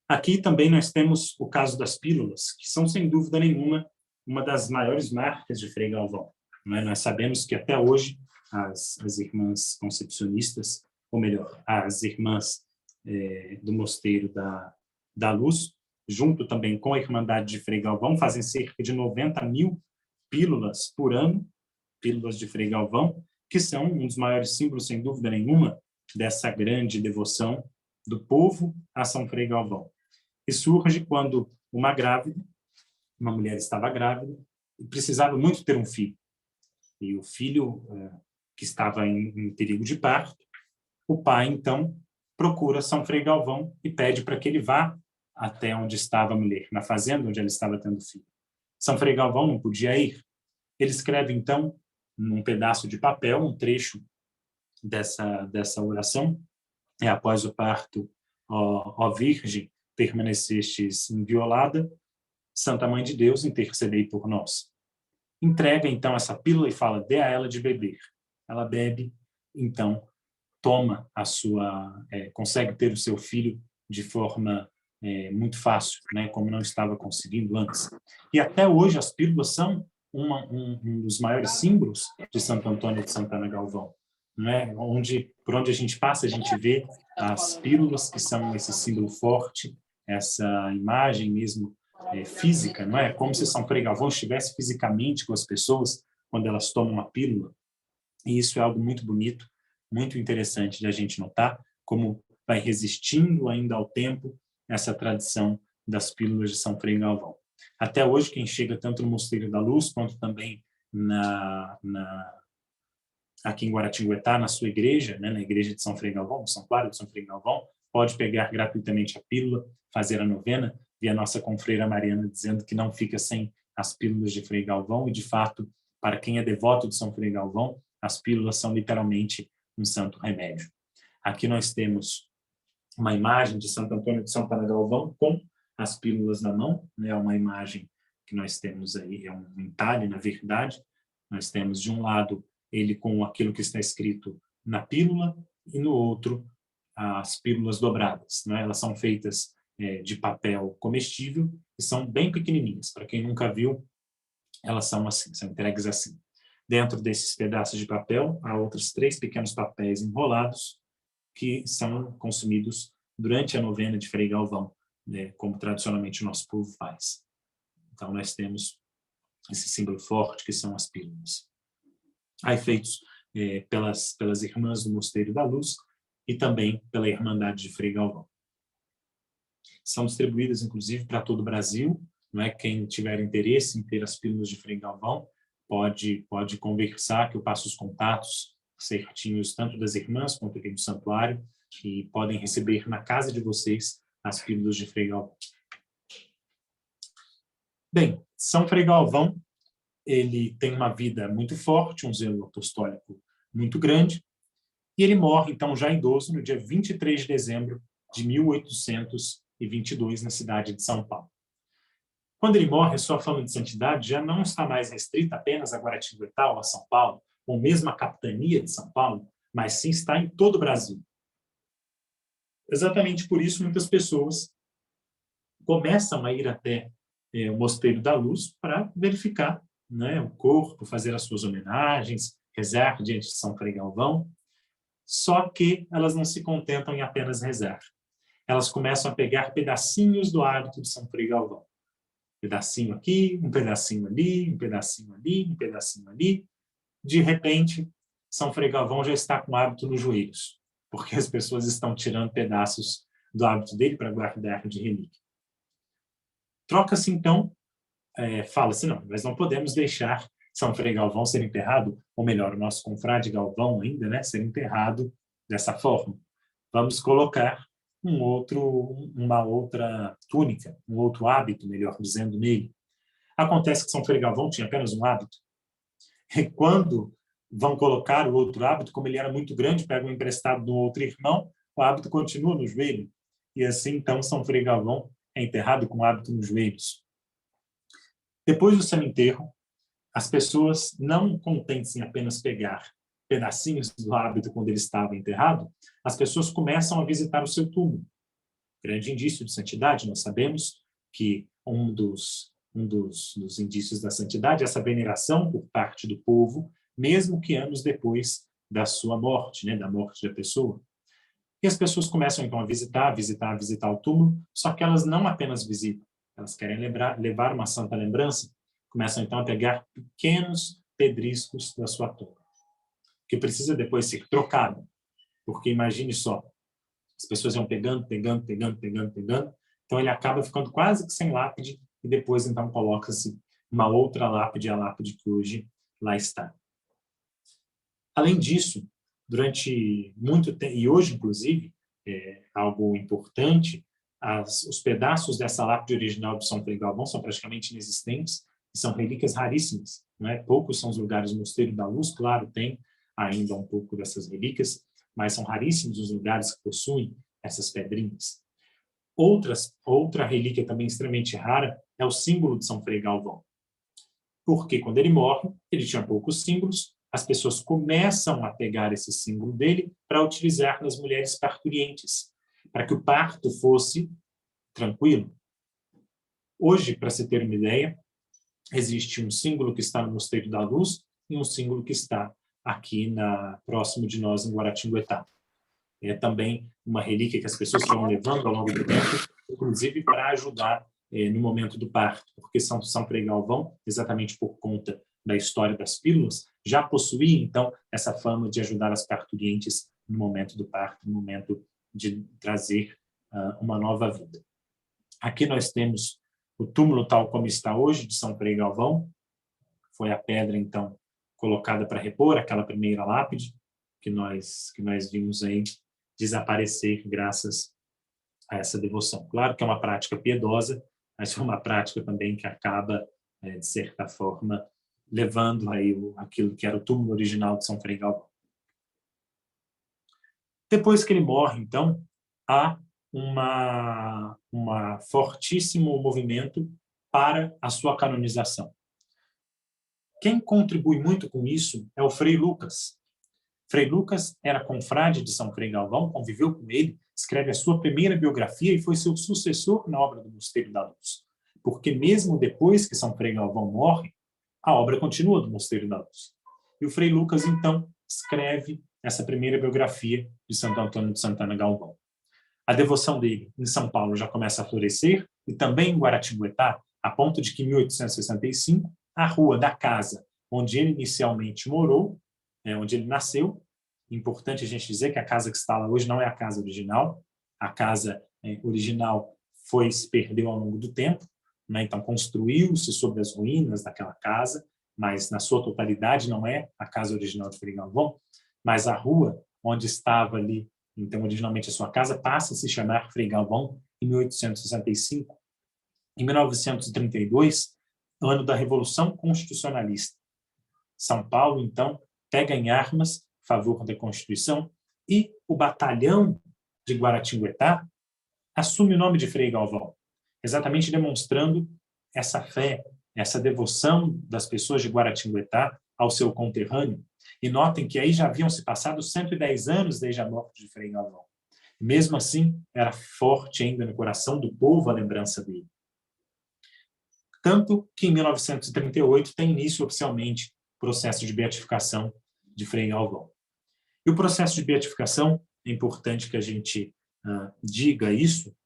Aqui também nós temos o caso das pílulas, que são, sem dúvida nenhuma, uma das maiores marcas de Frei Galvão. Não é? Nós sabemos que até hoje as irmãs concepcionistas, ou melhor, as irmãs do Mosteiro da Luz, junto também com a Irmandade de Frei Galvão, fazem cerca de 90.000 pílulas por ano, pílulas de Frei Galvão, que são um dos maiores símbolos, sem dúvida nenhuma, dessa grande devoção do povo a São Frei Galvão. E surge quando uma mulher estava grávida e precisava muito ter um filho. E o filho, que estava em perigo de parto, o pai, então, procura São Frei Galvão e pede para que ele vá até onde estava a mulher, na fazenda onde ela estava tendo filho. São Frei Galvão não podia ir. Ele escreve, então, num pedaço de papel, um trecho dessa oração. Após o parto, ó Virgem, permanecestes inviolada, Santa Mãe de Deus, intercedei por nós. Entrega, então, essa pílula e fala: dê a ela de beber. Ela bebe, então, toma consegue ter o seu filho de forma muito fácil, né, como não estava conseguindo antes. E até hoje as pílulas são um dos maiores símbolos de Santo Antônio de Santana Galvão. Né? Por onde a gente passa, a gente vê as pílulas, que são esse símbolo forte, essa imagem mesmo física, não é? Como se São Frei Galvão estivesse fisicamente com as pessoas quando elas tomam a pílula. E isso é algo muito bonito, muito interessante de a gente notar, como vai resistindo ainda ao tempo essa tradição das pílulas de São Frei Galvão. Até hoje, quem chega tanto no Mosteiro da Luz, quanto também aqui em Guaratinguetá, na sua igreja, né, na igreja de São Frei Galvão, no Santuário de São Frei Galvão, pode pegar gratuitamente a pílula, fazer a novena, e a nossa confreira Mariana dizendo que não fica sem as pílulas de Frei Galvão, e de fato, para quem é devoto de São Frei Galvão, as pílulas são literalmente um santo remédio. Aqui nós temos uma imagem de Santo Antônio de Santana Galvão com as pílulas na mão, né, uma imagem que nós temos aí, é um entalhe, na verdade. Nós temos, de um lado, ele com aquilo que está escrito na pílula, e no outro, as pílulas dobradas. Né? Elas são feitas de papel comestível e são bem pequenininhas. Para quem nunca viu, elas são assim, são entregues assim. Dentro desses pedaços de papel, há outros 3 pequenos papéis enrolados que são consumidos durante a novena de Frei Galvão, né? Como tradicionalmente o nosso povo faz. Então, nós temos esse símbolo forte que são as pílulas. Aí feitos pelas irmãs do Mosteiro da Luz e também pela Irmandade de Frei Galvão. São distribuídas, inclusive, para todo o Brasil. Não é? Quem tiver interesse em ter as pílulas de Frei Galvão pode conversar, que eu passo os contatos certinhos, tanto das irmãs quanto aqui do santuário, que podem receber na casa de vocês as pílulas de Frei Galvão. Bem, São Frei Galvão, ele tem uma vida muito forte, um zelo apostólico muito grande, e ele morre, então, já idoso, no dia 23 de dezembro de 1822, na cidade de São Paulo. Quando ele morre, a sua fama de santidade já não está mais restrita apenas a Guaratinguetá ou a São Paulo, ou mesmo a capitania de São Paulo, mas sim está em todo o Brasil. Exatamente por isso, muitas pessoas começam a ir até o Mosteiro da Luz para verificar, né, o corpo, fazer as suas homenagens, rezar diante de São Frei Galvão. Só que elas não se contentam em apenas rezar. Elas começam a pegar pedacinhos do hábito de São Frei Galvão. Um pedacinho aqui, um pedacinho ali, um pedacinho ali, um pedacinho ali. De repente, São Frei Galvão já está com o hábito nos joelhos, porque as pessoas estão tirando pedaços do hábito dele para guardar de relíquia. Troca-se, então, fala-se, não, nós não podemos deixar São Frei Galvão ser enterrado, ou melhor, o nosso confrade Galvão ainda, né, ser enterrado dessa forma. Vamos colocar uma outra túnica, um outro hábito, melhor dizendo, nele. Acontece que São Frei Galvão tinha apenas um hábito. E quando vão colocar o outro hábito, como ele era muito grande, pegam emprestado do outro irmão, o hábito continua no joelho. E assim, então, São Frei Galvão é enterrado com o hábito nos joelhos. Depois do seu enterro, as pessoas não contentes em apenas pegar pedacinhos do hábito quando ele estava enterrado, as pessoas começam a visitar o seu túmulo. Grande indício de santidade, nós sabemos que um dos indícios da santidade é essa veneração por parte do povo, mesmo que anos depois da sua morte, né, da morte da pessoa. E as pessoas começam então a visitar o túmulo, só que elas não apenas visitam, elas querem levar uma santa lembrança, começam então a pegar pequenos pedriscos da sua tumba, que precisa depois ser trocado, porque imagine só, as pessoas iam pegando, então ele acaba ficando quase que sem lápide, e depois então coloca-se uma outra lápide, a lápide que hoje lá está. Além disso, durante muito tempo, e hoje inclusive, algo importante, os pedaços dessa lápide original de São Frei Galvão são praticamente inexistentes, e são relíquias raríssimas, não é? Poucos são os lugares, o Mosteiro da Luz, claro, tem ainda um pouco dessas relíquias, mas são raríssimos os lugares que possuem essas pedrinhas. Outra relíquia também extremamente rara é o símbolo de São Frei Galvão. Porque quando ele morre, ele tinha poucos símbolos, as pessoas começam a pegar esse símbolo dele para utilizar nas mulheres parturientes, para que o parto fosse tranquilo. Hoje, para se ter uma ideia, existe um símbolo que está no Mosteiro da Luz e um símbolo que está aqui próximo de nós, em Guaratinguetá. É também uma relíquia que as pessoas estão levando ao longo do tempo, inclusive para ajudar no momento do parto, porque São Frei Galvão, exatamente por conta da história das pílulas, já possuía, então, essa fama de ajudar as parturientes no momento do parto, no momento de trazer uma nova vida. Aqui nós temos o túmulo tal como está hoje, de São Frei Galvão. Foi a pedra, então, colocada para repor aquela primeira lápide que nós vimos aí desaparecer graças a essa devoção. Claro que é uma prática piedosa, mas é uma prática também que acaba, de certa forma, levando aí aquilo que era o túmulo original de São Frei Galvão. Depois que ele morre, então, há um fortíssimo movimento para a sua canonização. Quem contribui muito com isso é o Frei Lucas. Frei Lucas era confrade de São Frei Galvão, conviveu com ele, escreve a sua primeira biografia e foi seu sucessor na obra do Mosteiro da Luz. Porque mesmo depois que São Frei Galvão morre, a obra continua do Mosteiro da Luz. E o Frei Lucas, então, escreve essa primeira biografia de Santo Antônio de Santana Galvão. A devoção dele em São Paulo já começa a florescer e também em Guaratinguetá, a ponto de que em 1865, a rua da casa onde ele inicialmente morou, onde ele nasceu, importante a gente dizer que a casa que está lá hoje não é a casa original, a casa original se perdeu ao longo do tempo, né? Então construiu-se sobre as ruínas daquela casa, mas na sua totalidade não é a casa original de Frei Galvão, mas a rua onde estava ali, então originalmente a sua casa, passa a se chamar Frei Galvão em 1865. Em 1932, ano da Revolução Constitucionalista, São Paulo, então, pega em armas a favor da Constituição e o batalhão de Guaratinguetá assume o nome de Frei Galvão, exatamente demonstrando essa fé, essa devoção das pessoas de Guaratinguetá ao seu conterrâneo. E notem que aí já haviam se passado 110 anos desde a morte de Frei Galvão. Mesmo assim, era forte ainda no coração do povo a lembrança dele. Tanto que em 1938 tem início oficialmente o processo de beatificação de Frei Galvão. E o processo de beatificação, é importante que a gente diga isso,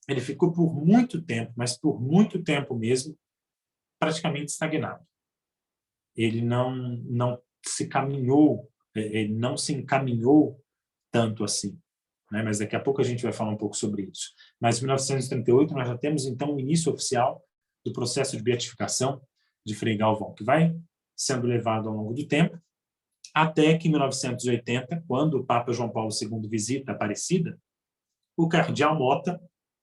ele ficou por muito tempo, mas por muito tempo mesmo, praticamente estagnado. Ele não se encaminhou tanto assim. né? Mas daqui a pouco a gente vai falar um pouco sobre isso. Mas em 1938 nós já temos, então, o início oficial do processo de beatificação de Frei Galvão, que vai sendo levado ao longo do tempo, até que em 1980, quando o Papa João Paulo II visita Aparecida, o cardeal Mota,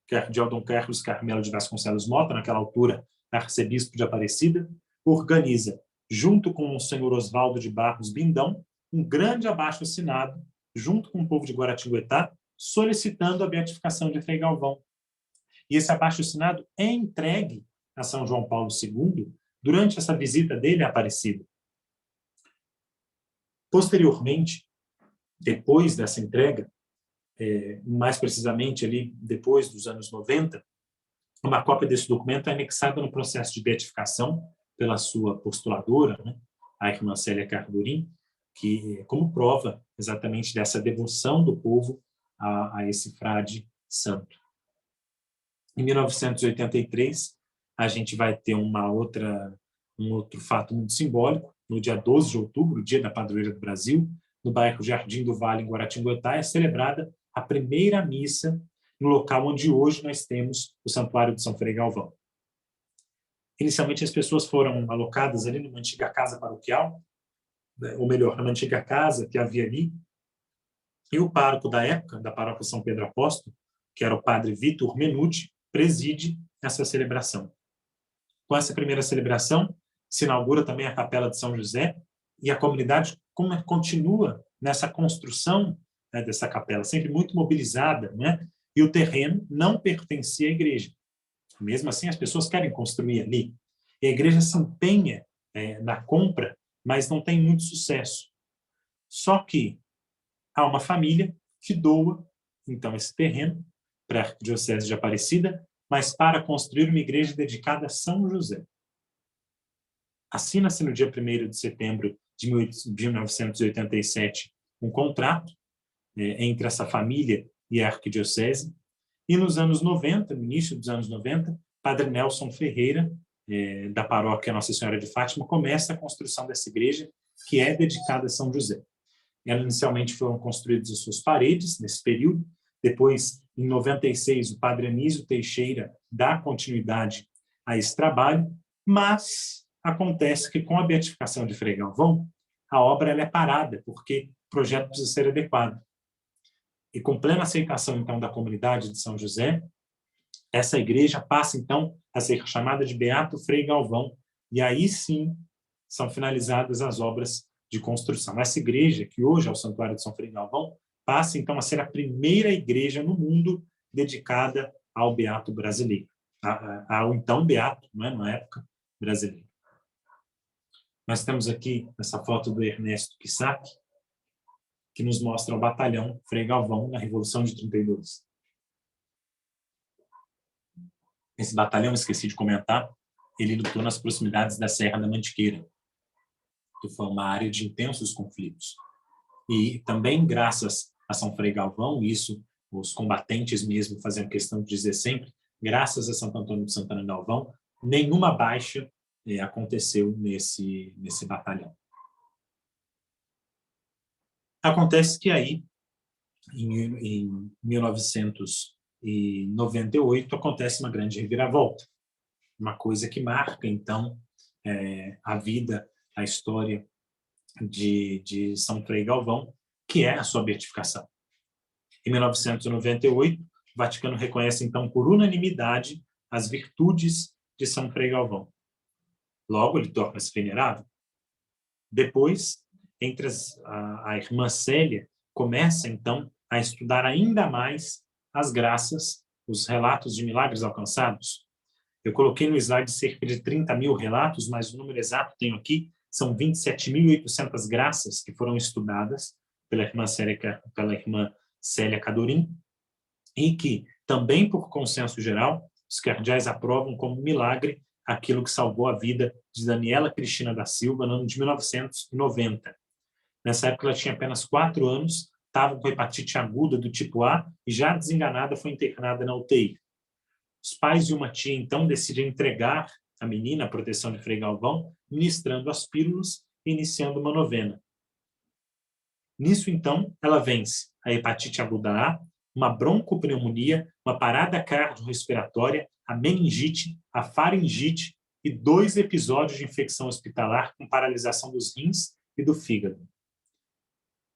cardeal Dom Carlos Carmelo de Vasconcelos Mota, naquela altura arcebispo de Aparecida, organiza, junto com o senhor Oswaldo de Barros Bindão, um grande abaixo-assinado, junto com o povo de Guaratinguetá, solicitando a beatificação de Frei Galvão. E esse abaixo-assinado é entregue a São João Paulo II durante essa visita dele a Aparecida. Posteriormente, depois dessa entrega, mais precisamente ali depois dos anos 90, uma cópia desse documento é anexada no processo de beatificação pela sua postuladora, né, a irmã Célia Cardorim, que como prova exatamente dessa devoção do povo a esse frade santo. Em 1983, a gente vai ter um outro fato muito simbólico. No dia 12 de outubro, dia da Padroeira do Brasil, no bairro Jardim do Vale, em Guaratinguetá, é celebrada a primeira missa no local onde hoje nós temos o Santuário de São Frei Galvão. Inicialmente, as pessoas foram alocadas ali numa antiga casa paroquial, ou melhor, numa antiga casa que havia ali, e o pároco da época, da paróquia São Pedro Apóstolo, que era o padre Vitor Menuti, preside essa celebração. Com essa primeira celebração, se inaugura também a Capela de São José, e a comunidade continua nessa construção, né, dessa capela, sempre muito mobilizada, né? E o terreno não pertencia à igreja. Mesmo assim, as pessoas querem construir ali. E a igreja se empenha na compra, mas não tem muito sucesso. Só que há uma família que doa, então, esse terreno para a Arquidiocese de Aparecida, mas para construir uma igreja dedicada a São José. Assina-se no dia 1º de setembro de 1987 um contrato entre essa família e a Arquidiocese, e nos anos 90, no início dos anos 90, Padre Nelson Ferreira, da paróquia Nossa Senhora de Fátima, começa a construção dessa igreja, que é dedicada a São José. Ela inicialmente foram construídas as suas paredes, nesse período. Depois, em 96, o Padre Anísio Teixeira dá continuidade a esse trabalho, mas acontece que, com a beatificação de Frei Galvão, a obra ela é parada, porque o projeto precisa ser adequado. E com plena aceitação, então, da comunidade de São José, essa igreja passa, então, a ser chamada de Beato Frei Galvão, e aí sim são finalizadas as obras de construção. Essa igreja, que hoje é o Santuário de São Frei Galvão, passa, então, a ser a primeira igreja no mundo dedicada ao Beato brasileiro, ao então Beato, não é, na época, brasileiro. Nós temos aqui essa foto do Ernesto Kissack, que nos mostra o batalhão Frei Galvão na Revolução de 32. Esse batalhão, esqueci de comentar, ele lutou nas proximidades da Serra da Mantiqueira, que foi uma área de intensos conflitos. E também, graças a São Frei Galvão, isso os combatentes mesmo faziam questão de dizer sempre, graças a Santo Antônio de Santana Galvão, nenhuma baixa aconteceu nesse batalhão. Acontece que aí, em 1998, acontece uma grande reviravolta. Uma coisa que marca, então, a vida, a história de São Frei Galvão, que é a sua beatificação. Em 1998, o Vaticano reconhece, então, por unanimidade, as virtudes de São Frei Galvão. Logo, ele torna-se venerável. Depois, a irmã Célia começa, então, a estudar ainda mais as graças, os relatos de milagres alcançados. Eu coloquei no slide cerca de 30 mil relatos, mas o número exato tenho aqui, são 27.800 graças que foram estudadas pela irmã Célia Cardorim, e que, também por consenso geral, os cardeais aprovam como milagre aquilo que salvou a vida de Daniela Cristina da Silva no ano de 1990. Nessa época ela tinha apenas 4 anos, estava com hepatite aguda do tipo A e já desenganada foi internada na UTI. Os pais e uma tia então decidem entregar a menina à proteção de Frei Galvão, ministrando as pílulas e iniciando uma novena. Nisso então ela vence a hepatite aguda A, uma broncopneumonia, uma parada cardiorrespiratória, a meningite, a faringite e 2 episódios de infecção hospitalar com paralisação dos rins e do fígado.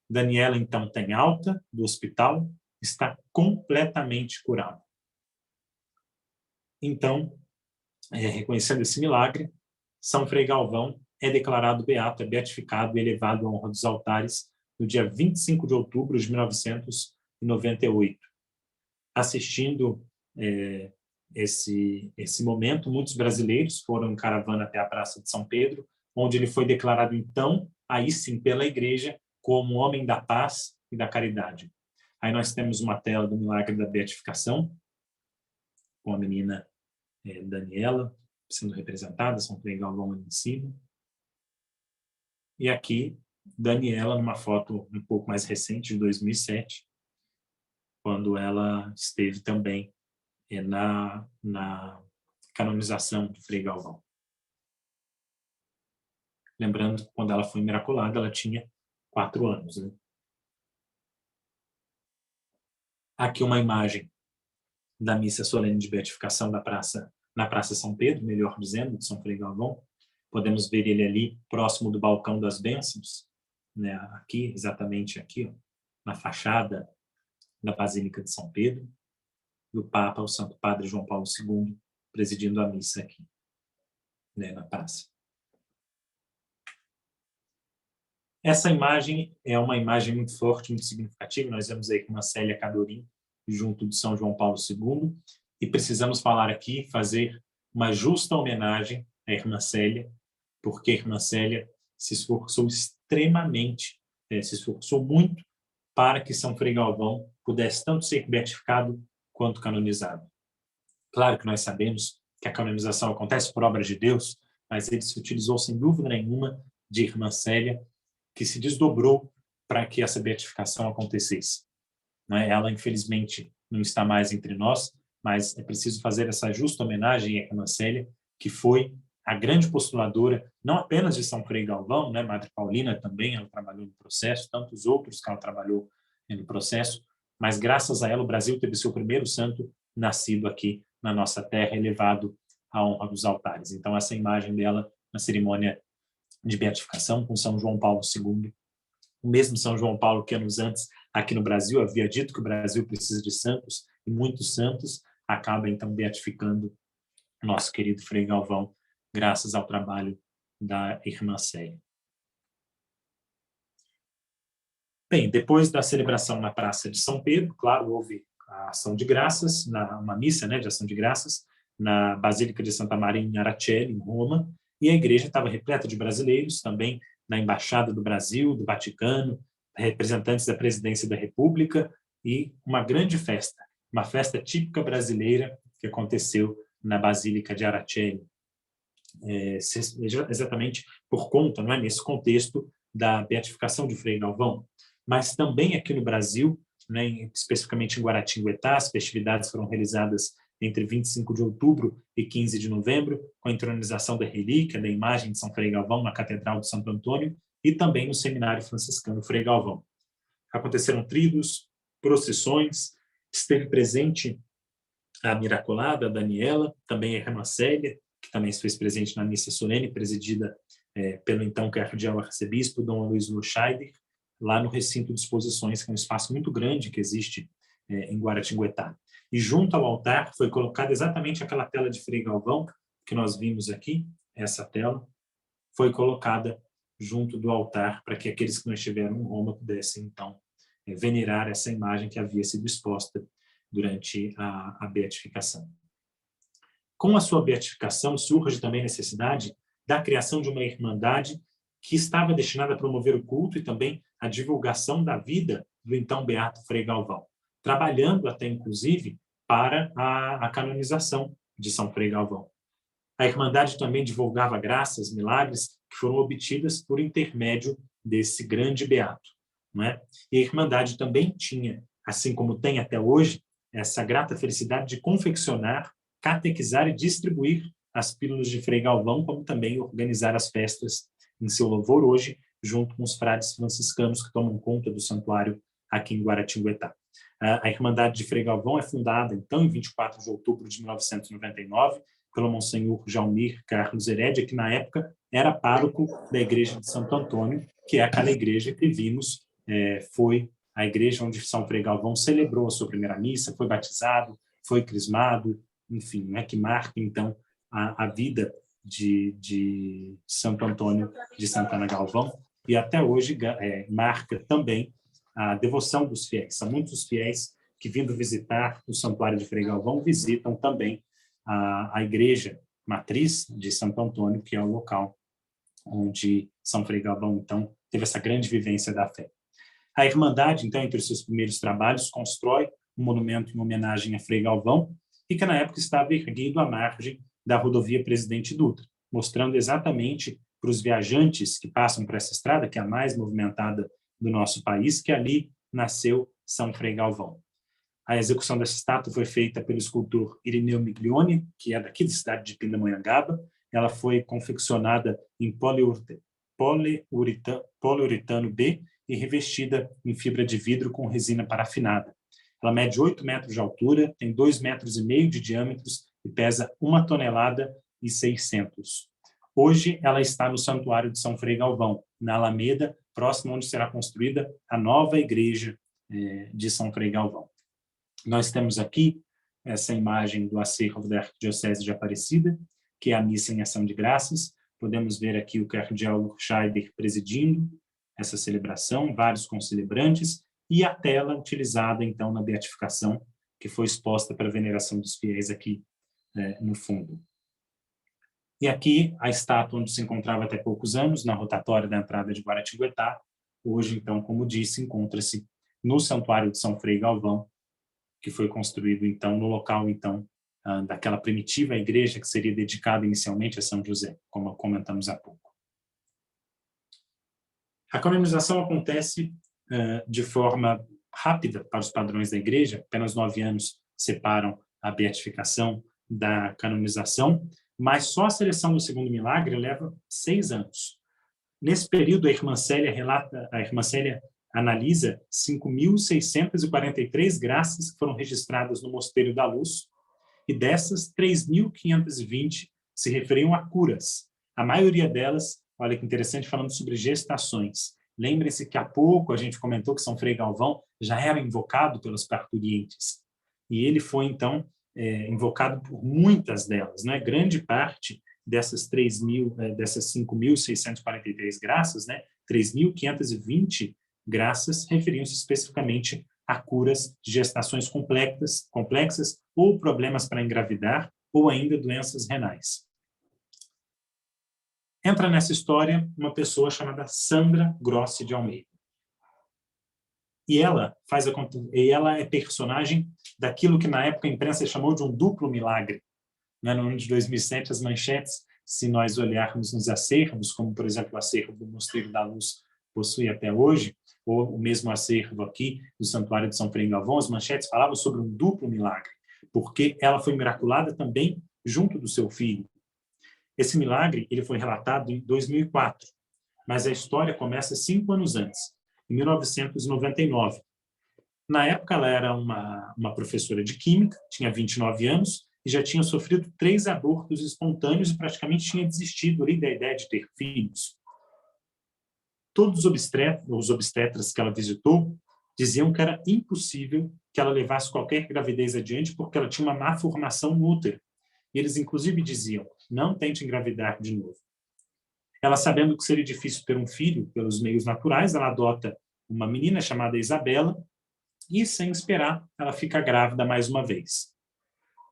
Daniela, então, tem alta do hospital, está completamente curada. Então, reconhecendo esse milagre, São Frei Galvão é declarado beato, é beatificado e elevado à honra dos altares no dia 25 de outubro de 1998. Assistindo esse momento, muitos brasileiros foram em caravana até a Praça de São Pedro, onde ele foi declarado, então, aí sim, pela Igreja, como homem da paz e da caridade. Aí nós temos uma tela do milagre da beatificação, com a menina Daniela sendo representada, São Frei Galvão ali em cima. E aqui, Daniela, numa foto um pouco mais recente, de 2007, quando ela esteve também na canonização do Frei Galvão. Lembrando que quando ela foi miraculada, ela tinha 4 anos. Né? Aqui uma imagem da missa solene de beatificação na Praça São Pedro, melhor dizendo, de São Frei Galvão. Podemos ver ele ali próximo do balcão das bênçãos, né? Aqui, exatamente aqui, ó, na fachada da Basílica de São Pedro, e o Papa, o Santo Padre João Paulo II, presidindo a missa aqui, né, na praça. Essa imagem é uma imagem muito forte, muito significativa. Nós vemos aí com uma Célia Cadorim junto de São João Paulo II, e precisamos falar aqui, fazer uma justa homenagem à irmã Célia, porque a irmã Célia se esforçou extremamente, se esforçou muito para que São Frei Galvão pudesse tanto ser beatificado quanto canonizado. Claro que nós sabemos que a canonização acontece por obra de Deus, mas ele se utilizou sem dúvida nenhuma de irmã Célia, que se desdobrou para que essa beatificação acontecesse. Ela, infelizmente, não está mais entre nós, mas é preciso fazer essa justa homenagem à irmã Célia, que foi a grande postuladora, não apenas de São Frei Galvão, né? Madre Paulina também, ela trabalhou no processo, tantos outros que ela trabalhou no processo, mas graças a ela o Brasil teve seu primeiro santo nascido aqui na nossa terra, elevado à honra dos altares. Então, essa imagem dela na cerimônia de beatificação com São João Paulo II, o mesmo São João Paulo que anos antes aqui no Brasil havia dito que o Brasil precisa de santos, e muitos santos, acaba então beatificando nosso querido Frei Galvão, graças ao trabalho da irmã Célia. Bem, depois da celebração na Praça de São Pedro, claro, houve a ação de graças, uma missa, né, de ação de graças, na Basílica de Santa Maria em Aracelli, em Roma, e a igreja estava repleta de brasileiros, também na Embaixada do Brasil, do Vaticano, representantes da Presidência da República, e uma grande festa, uma festa típica brasileira que aconteceu na Basílica de Aracelli, exatamente por conta, não é, nesse contexto da beatificação de Frei Galvão, mas também aqui no Brasil, né, especificamente em Guaratinguetá, as festividades foram realizadas entre 25 de outubro e 15 de novembro, com a entronização da relíquia, da imagem de São Frei Galvão na Catedral de Santo Antônio e também no Seminário Franciscano Frei Galvão. Aconteceram tridos, procissões, esteve presente a Miraculada, a Daniela, também a irmã Célia, que também se fez presente na missa solene, presidida pelo então cardeal arcebispo Dom Aloysio Loscheider, lá no recinto de exposições, que é um espaço muito grande que existe em Guaratinguetá. E junto ao altar foi colocada exatamente aquela tela de Frei Galvão, que nós vimos aqui, essa tela, foi colocada junto do altar para que aqueles que não estiveram em Roma pudessem, então, venerar essa imagem que havia sido exposta durante a beatificação. Com a sua beatificação, surge também a necessidade da criação de uma irmandade que estava destinada a promover o culto e também a divulgação da vida do então beato Frei Galvão, trabalhando até, inclusive, para a canonização de São Frei Galvão. A Irmandade também divulgava graças, milagres, que foram obtidas por intermédio desse grande beato. Não é? E a Irmandade também tinha, assim como tem até hoje, essa grata felicidade de confeccionar, catequizar e distribuir as pílulas de Frei Galvão, como também organizar as festas em seu louvor hoje, junto com os frades franciscanos que tomam conta do santuário aqui em Guaratinguetá. A Irmandade de Frei Galvão é fundada, então, em 24 de outubro de 1999, pelo Monsenhor Jaumir Carlos Herédia, que, na época, era pároco da Igreja de Santo Antônio, que é aquela igreja que vimos, foi a igreja onde São Frei Galvão celebrou a sua primeira missa, foi batizado, foi crismado, enfim, né, que marca, então, a vida de Santo Antônio de Santana Galvão, e até hoje marca também a devoção dos fiéis. São muitos fiéis que, vindo visitar o Santuário de Frei Galvão, visitam também a igreja matriz de Santo Antônio, que é o local onde São Frei Galvão, então, teve essa grande vivência da fé. A Irmandade, então, entre os seus primeiros trabalhos, constrói um monumento em homenagem a Frei Galvão, e que, na época, estava erguido à margem da rodovia Presidente Dutra, mostrando exatamente para os viajantes que passam por essa estrada, que é a mais movimentada do nosso país, que ali nasceu São Frei Galvão. A execução dessa estátua foi feita pelo escultor Irineu Miglione, que é daqui da cidade de Pindamonhangaba. Ela foi confeccionada em poliuretano B e revestida em fibra de vidro com resina parafinada. Ela mede 8 metros de altura, tem 2,5 metros de diâmetro e pesa 1,6 toneladas. Hoje, ela está no Santuário de São Frei Galvão, na Alameda, próximo onde será construída a nova igreja de São Frei Galvão. Nós temos aqui essa imagem do acervo da Arquidiocese de Aparecida, que é a missa em ação de graças. Podemos ver aqui o cardeal Scheiber presidindo essa celebração, vários concelebrantes, e a tela utilizada, então, na beatificação, que foi exposta para a veneração dos fiéis aqui no fundo. E aqui a estátua onde se encontrava até poucos anos, na rotatória da entrada de Guaratinguetá. Hoje, então, como disse, encontra-se no Santuário de São Frei Galvão, que foi construído, então, no local, então, daquela primitiva igreja que seria dedicada inicialmente a São José, como comentamos há pouco. A canonização acontece de forma rápida para os padrões da igreja, apenas 9 anos separam a beatificação da canonização, mas só a seleção do segundo milagre leva 6 anos. Nesse período, a irmã Célia analisa 5.643 graças que foram registradas no Mosteiro da Luz, e dessas, 3.520 se referiam a curas. A maioria delas, olha que interessante, falando sobre gestações. Lembre-se que há pouco a gente comentou que São Frei Galvão já era invocado pelos parturientes, e ele foi, então, invocado por muitas delas, né? Grande parte dessas 5.643 graças, né? 3.520 graças referiam-se especificamente a curas de gestações complexas ou problemas para engravidar ou ainda doenças renais. Entra nessa história uma pessoa chamada Sandra Grossi de Almeida. E ela é personagem daquilo que na época a imprensa chamou de um duplo milagre. No ano de 2007, as manchetes, se nós olharmos nos acervos, como por exemplo o acervo do Mosteiro da Luz possui até hoje, ou o mesmo acervo aqui do Santuário de São Frei Galvão, as manchetes falavam sobre um duplo milagre, porque ela foi miraculada também junto do seu filho. Esse milagre ele foi relatado em 2004, mas a história começa 5 anos antes, em 1999. Na época, ela era uma professora de química, tinha 29 anos, e já tinha sofrido 3 abortos espontâneos e praticamente tinha desistido ali da ideia de ter filhos. Todos os obstetras que ela visitou diziam que era impossível que ela levasse qualquer gravidez adiante porque ela tinha uma má formação no útero. E eles, inclusive, diziam, não tente engravidar de novo. Ela, sabendo que seria difícil ter um filho pelos meios naturais, ela adota uma menina chamada Isabela e, sem esperar, ela fica grávida mais uma vez.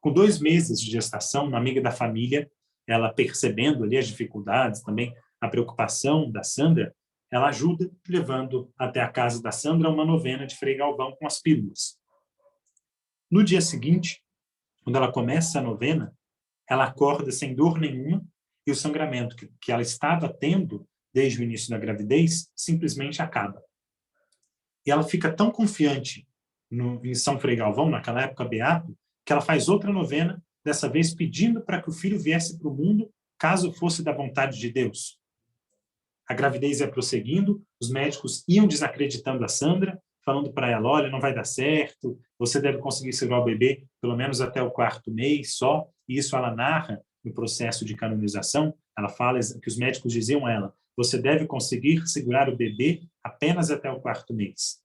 Com 2 meses de gestação, uma amiga da família, ela percebendo ali as dificuldades, também a preocupação da Sandra, ela ajuda, levando até a casa da Sandra uma novena de Frei Galvão com as pílulas. No dia seguinte, quando ela começa a novena, ela acorda sem dor nenhuma e o sangramento que ela estava tendo desde o início da gravidez simplesmente acaba. E ela fica tão confiante em São Frei Galvão, naquela época beato, que ela faz outra novena, dessa vez pedindo para que o filho viesse para o mundo, caso fosse da vontade de Deus. A gravidez ia prosseguindo, os médicos iam desacreditando a Sandra, falando para ela, olha, não vai dar certo, você deve conseguir segurar o bebê pelo menos até o 4º mês só, e isso ela narra no processo de canonização, ela fala que os médicos diziam a ela, você deve conseguir segurar o bebê apenas até o 4º mês.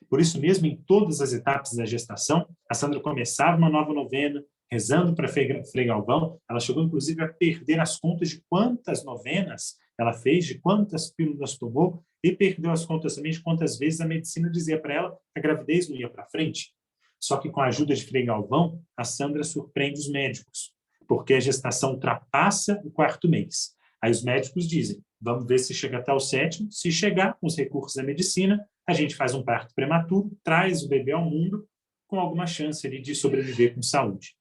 Por isso mesmo, em todas as etapas da gestação, a Sandra começava uma nova novena, rezando para Frei Galvão. Ela chegou, inclusive, a perder as contas de quantas novenas ela fez, de quantas pílulas tomou, e perdeu as contas também de quantas vezes a medicina dizia para ela que a gravidez não ia para frente. Só que, com a ajuda de Frei Galvão, a Sandra surpreende os médicos, porque a gestação ultrapassa o 4º mês. Aí os médicos dizem, vamos ver se chega até o 7º. Se chegar, com os recursos da medicina, a gente faz um parto prematuro, traz o bebê ao mundo com alguma chance ali de sobreviver com saúde.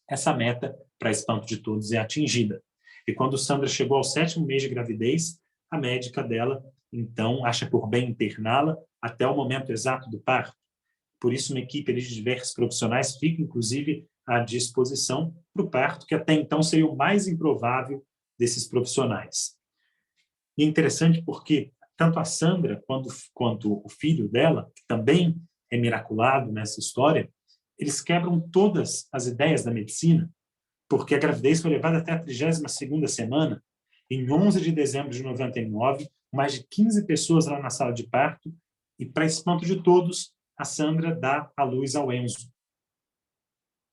Essa meta, para espanto de todos, é atingida. E quando Sandra chegou ao 7º mês de gravidez, a médica dela, então, acha por bem interná-la até o momento exato do parto. Por isso, uma equipe de diversos profissionais fica, inclusive, à disposição para o parto, que até então seria o mais improvável desses profissionais. E é interessante porque tanto a Sandra quanto o filho dela, que também é miraculado nessa história, eles quebram todas as ideias da medicina, porque a gravidez foi levada até a 32ª semana. Em 11 de dezembro de 99, mais de 15 pessoas lá na sala de parto, e, para espanto de todos, a Sandra dá à luz ao Enzo.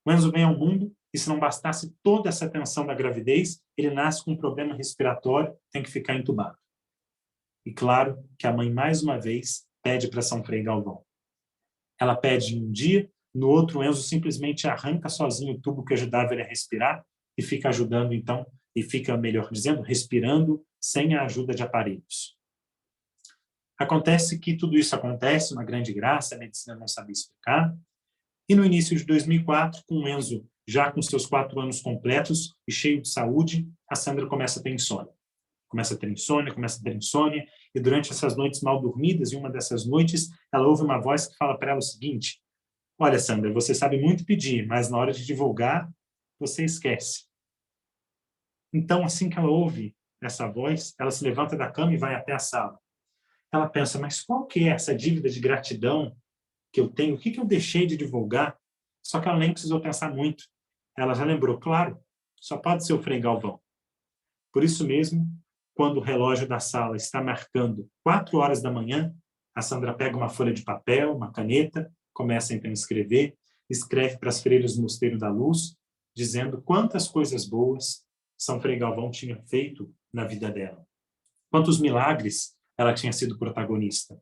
O Enzo vem ao mundo, e se não bastasse toda essa tensão da gravidez, ele nasce com um problema respiratório, tem que ficar entubado. E claro que a mãe, mais uma vez, pede para São Frei Galvão. Ela pede um dia, no outro o Enzo simplesmente arranca sozinho o tubo que ajudava ele a respirar e fica ajudando, então, e fica, melhor dizendo, respirando sem a ajuda de aparelhos. Acontece que tudo isso acontece, uma grande graça, a medicina não sabia explicar, e no início de 2004, com o Enzo já com seus 4 anos completos e cheio de saúde, a Sandra começa a ter insônia. Começa a ter insônia, e durante essas noites mal dormidas, em uma dessas noites, ela ouve uma voz que fala para ela o seguinte, olha, Sandra, você sabe muito pedir, mas na hora de divulgar, você esquece. Então, assim que ela ouve essa voz, ela se levanta da cama e vai até a sala. Ela pensa, mas qual que é essa dívida de gratidão que eu tenho? O que eu deixei de divulgar? Só que ela nem precisou pensar muito. Ela já lembrou, claro, só pode ser o Frei Galvão. Por isso mesmo, quando o relógio da sala está marcando 4 horas da manhã, a Sandra pega uma folha de papel, uma caneta, começa então a escrever, escreve para as freiras do Mosteiro da Luz, dizendo quantas coisas boas São Frei Galvão tinha feito na vida dela. Quantos milagres ela tinha sido protagonista.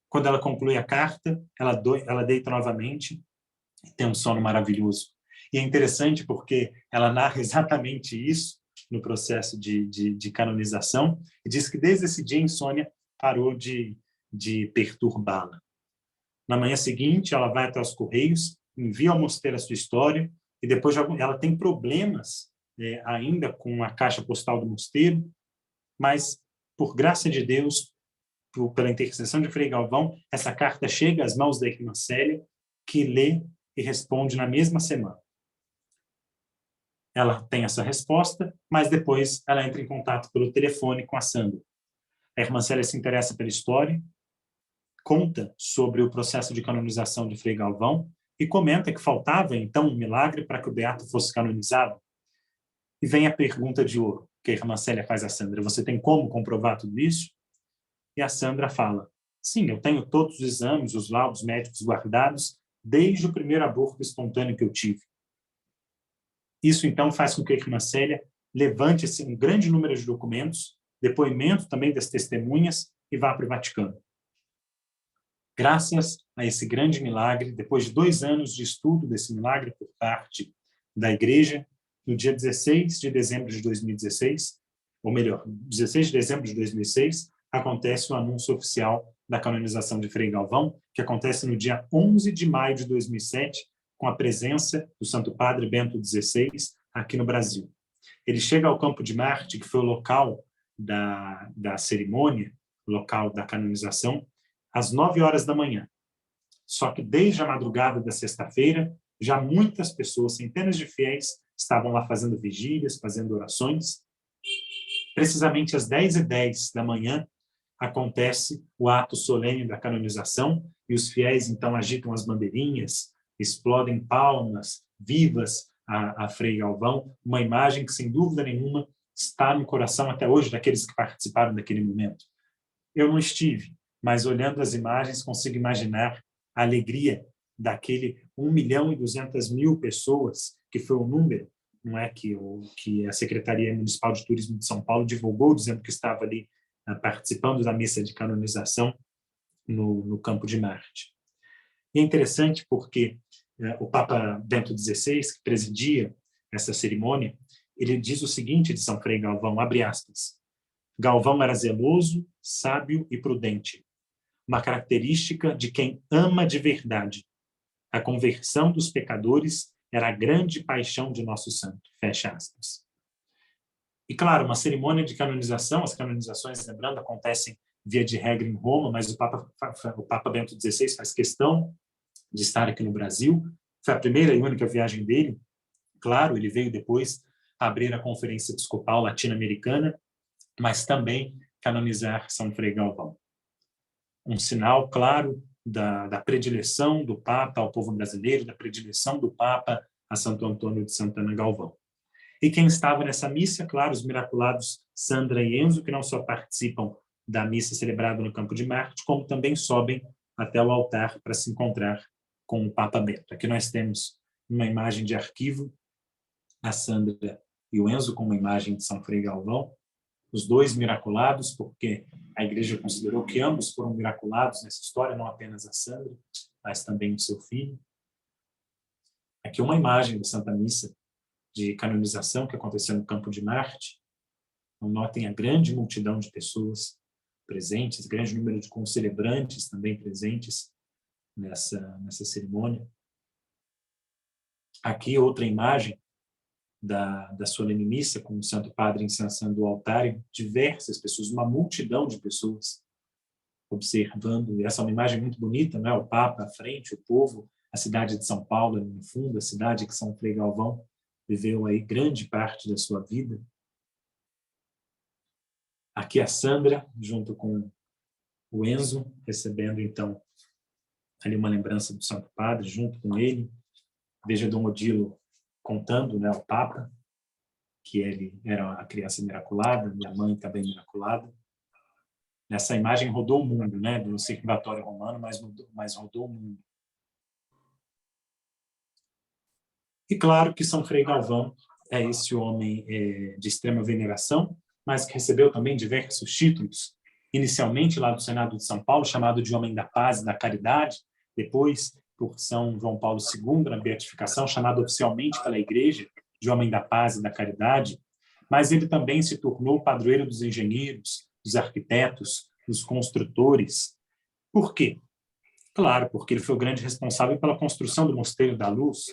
Quando ela conclui a carta, ela deita novamente e tem um sono maravilhoso. E é interessante porque ela narra exatamente isso no processo de canonização e diz que desde esse dia a insônia parou de perturbá-la. Na manhã seguinte, ela vai até os Correios, envia ao mosteiro a sua história e depois ela tem problemas ainda com a caixa postal do mosteiro, mas, por graça de Deus, pela intercessão de Frei Galvão, essa carta chega às mãos da irmã Célia, que lê e responde na mesma semana. Ela tem essa resposta, mas depois ela entra em contato pelo telefone com a Sandra. A irmã Célia se interessa pela história, conta sobre o processo de canonização de Frei Galvão e comenta que faltava, então, um milagre para que o beato fosse canonizado. E vem a pergunta de ouro que a irmã Célia faz a Sandra. Você tem como comprovar tudo isso? E a Sandra fala, sim, eu tenho todos os exames, os laudos médicos guardados, desde o primeiro aborto espontâneo que eu tive. Isso, então, faz com que a irmã Célia levante um grande número de documentos, depoimento também das testemunhas, e vá para o Vaticano. Graças a esse grande milagre, depois de 2 anos de estudo desse milagre por parte da Igreja, no dia 16 de dezembro de 2016, ou melhor, 16 de dezembro de 2006, acontece o anúncio oficial da canonização de Frei Galvão, que acontece no dia 11 de maio de 2007, com a presença do Santo Padre Bento XVI aqui no Brasil. Ele chega ao Campo de Marte, que foi o local da cerimônia, o local da canonização, às 9 horas da manhã. Só que desde a madrugada da sexta-feira, já muitas pessoas, centenas de fiéis, estavam lá fazendo vigílias, fazendo orações. Precisamente às 10h10 da manhã, acontece o ato solene da canonização e os fiéis, então, agitam as bandeirinhas, explodem palmas vivas a Frei Galvão, uma imagem que, sem dúvida nenhuma, está no coração até hoje daqueles que participaram daquele momento. Eu não estive, mas olhando as imagens consigo imaginar a alegria daquele 1.200.000 pessoas, que foi o número, não é, que a Secretaria Municipal de Turismo de São Paulo divulgou, dizendo que estava ali participando da missa de canonização no Campo de Marte. E é interessante porque o Papa Bento XVI, que presidia essa cerimônia, ele diz o seguinte de São Frei Galvão, abre aspas, Galvão era zeloso, sábio e prudente, uma característica de quem ama de verdade. A conversão dos pecadores era a grande paixão de nosso santo, fecha aspas. E, claro, uma cerimônia de canonização, as canonizações, lembrando, acontecem via de regra em Roma, mas o Papa Bento XVI faz questão de estar aqui no Brasil. Foi a primeira e única viagem dele. Claro, ele veio depois abrir a Conferência Episcopal Latino-Americana, mas também canonizar São Frei Galvão. Um sinal claro da predileção do Papa ao povo brasileiro, da predileção do Papa a Santo Antônio de Santana Galvão. E quem estava nessa missa, claro, os miraculados Sandra e Enzo, que não só participam da missa celebrada no Campo de Marte, como também sobem até o altar para se encontrar com o Papa Bento. Aqui nós temos uma imagem de arquivo, a Sandra e o Enzo com uma imagem de São Frei Galvão, os dois miraculados, porque a Igreja considerou que ambos foram miraculados nessa história, não apenas a Sandra, mas também o seu filho. Aqui uma imagem da Santa Missa de canonização que aconteceu no Campo de Marte. Então, notem a grande multidão de pessoas presentes, grande número de concelebrantes também presentes nessa cerimônia. Aqui outra imagem da solene missa, com o Santo Padre incensando o altar e diversas pessoas, uma multidão de pessoas observando. E essa é uma imagem muito bonita, né? O Papa à frente, o povo, a cidade de São Paulo no fundo, a cidade que São Frei Galvão viveu aí grande parte da sua vida. Aqui a Sandra, junto com o Enzo, recebendo então ali uma lembrança do Santo Padre, junto com ele. Veja Dom Odilo contando, né, ao Papa que ele era a criança miraculada e a mãe também miraculada. Essa imagem rodou o mundo, né, do circulatório romano, mas rodou o mundo. E claro que São Frei Galvão é esse homem de extrema veneração, mas que recebeu também diversos títulos, inicialmente lá do Senado de São Paulo, chamado de Homem da Paz e da Caridade, depois por São João Paulo II, na beatificação, chamado oficialmente pela Igreja de Homem da Paz e da Caridade, mas ele também se tornou padroeiro dos engenheiros, dos arquitetos, dos construtores. Por quê? Claro, porque ele foi o grande responsável pela construção do Mosteiro da Luz,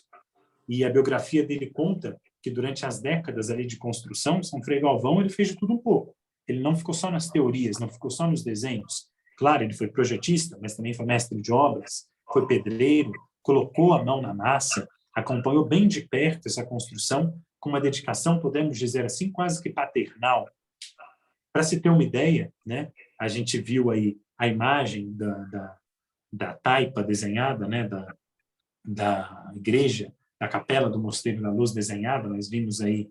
e a biografia dele conta que durante as décadas ali de construção, São Frei Galvão ele fez de tudo um pouco. Ele não ficou só nas teorias, não ficou só nos desenhos. Claro, ele foi projetista, mas também foi mestre de obras, foi pedreiro, colocou a mão na massa, acompanhou bem de perto essa construção com uma dedicação, podemos dizer assim, quase que paternal. Para se ter uma ideia, né, a gente viu aí a imagem da taipa desenhada, né, da igreja, da capela do Mosteiro da Luz desenhada, nós vimos aí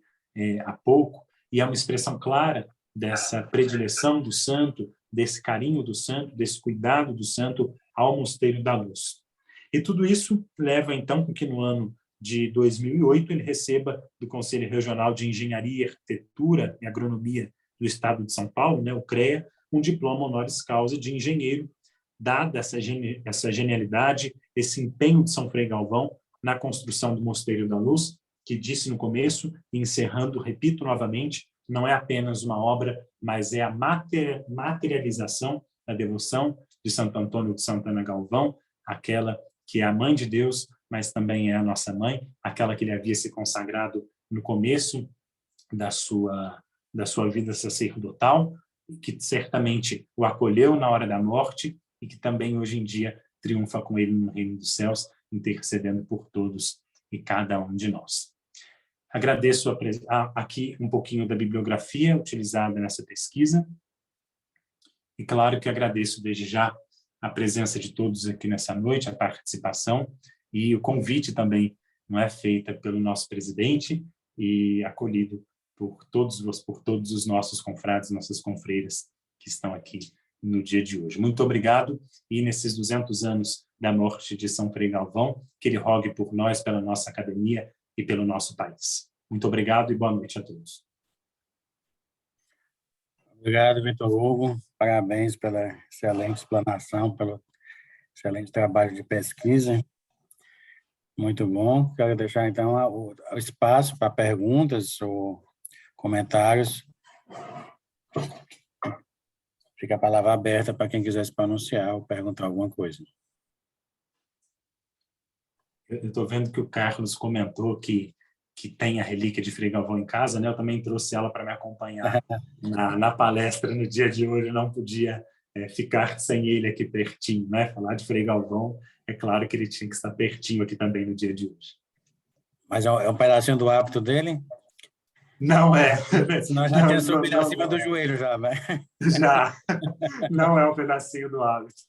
há pouco, e é uma expressão clara dessa predileção do santo, desse carinho do santo, desse cuidado do santo ao Mosteiro da Luz. E tudo isso leva, então, com que no ano de 2008 ele receba do Conselho Regional de Engenharia, Arquitetura e Agronomia do Estado de São Paulo, né, o CREA, um diploma honoris causa de engenheiro, dada essa genialidade, esse empenho de São Frei Galvão na construção do Mosteiro da Luz, que disse no começo, e encerrando, repito novamente, não é apenas uma obra, mas é a materialização da devoção de Santo Antônio de Santana Galvão, aquela que é a mãe de Deus, mas também é a nossa mãe, aquela que ele havia se consagrado no começo da sua vida sacerdotal, que certamente o acolheu na hora da morte e que também hoje em dia triunfa com ele no reino dos céus, intercedendo por todos e cada um de nós. Agradeço aqui um pouquinho da bibliografia utilizada nessa pesquisa E claro que agradeço desde já a presença de todos aqui nessa noite, a participação e o convite também, não é, feita pelo nosso presidente e acolhido por todos os nossos confrades, nossas confreiras que estão aqui no dia de hoje. Muito obrigado, e nesses 200 anos da morte de São Frei Galvão, que ele rogue por nós, pela nossa academia e pelo nosso país. Muito obrigado e boa noite a todos. Obrigado, Vitor Hugo. Parabéns pela excelente explanação, pelo excelente trabalho de pesquisa. Muito bom. Quero deixar, então, o espaço para perguntas ou comentários. Fica a palavra aberta para quem quiser se pronunciar ou perguntar alguma coisa. Eu estou vendo que o Carlos comentou que tem a relíquia de Frei Galvão em casa, né? Eu também trouxe ela para me acompanhar na palestra no dia de hoje. Eu não podia ficar sem ele aqui pertinho, né? Falar de Frei Galvão, é claro que ele tinha que estar pertinho aqui também no dia de hoje. Mas é um pedacinho do hábito dele? Não é. Senão já tinha subido acima do joelho, já, vai. Já. Não é um pedacinho do hábito.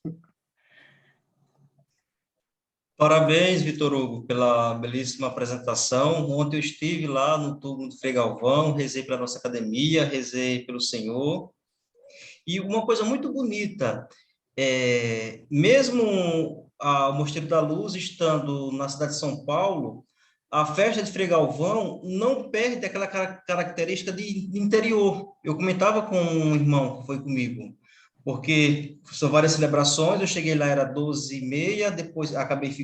Parabéns, Vitor Hugo, pela belíssima apresentação. Ontem eu estive lá no túmulo do Frei Galvão, rezei pela nossa academia, rezei pelo Senhor. E uma coisa muito bonita, mesmo o Mosteiro da Luz estando na cidade de São Paulo, a festa de Frei Galvão não perde aquela característica de interior. Eu comentava com um irmão que foi comigo, porque são várias celebrações, eu cheguei lá, era 12h30, depois acabei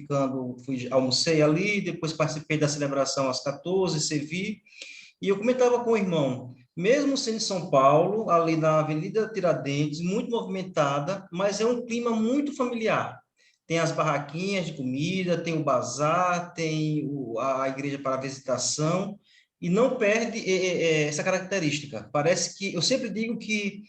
almocei ali, depois participei da celebração às 14h, servi, e eu comentava com o irmão, mesmo sendo em São Paulo, ali na Avenida Tiradentes, muito movimentada, mas é um clima muito familiar. Tem as barraquinhas de comida, tem o bazar, tem a igreja para visitação, e não perde essa característica. Parece que, eu sempre digo que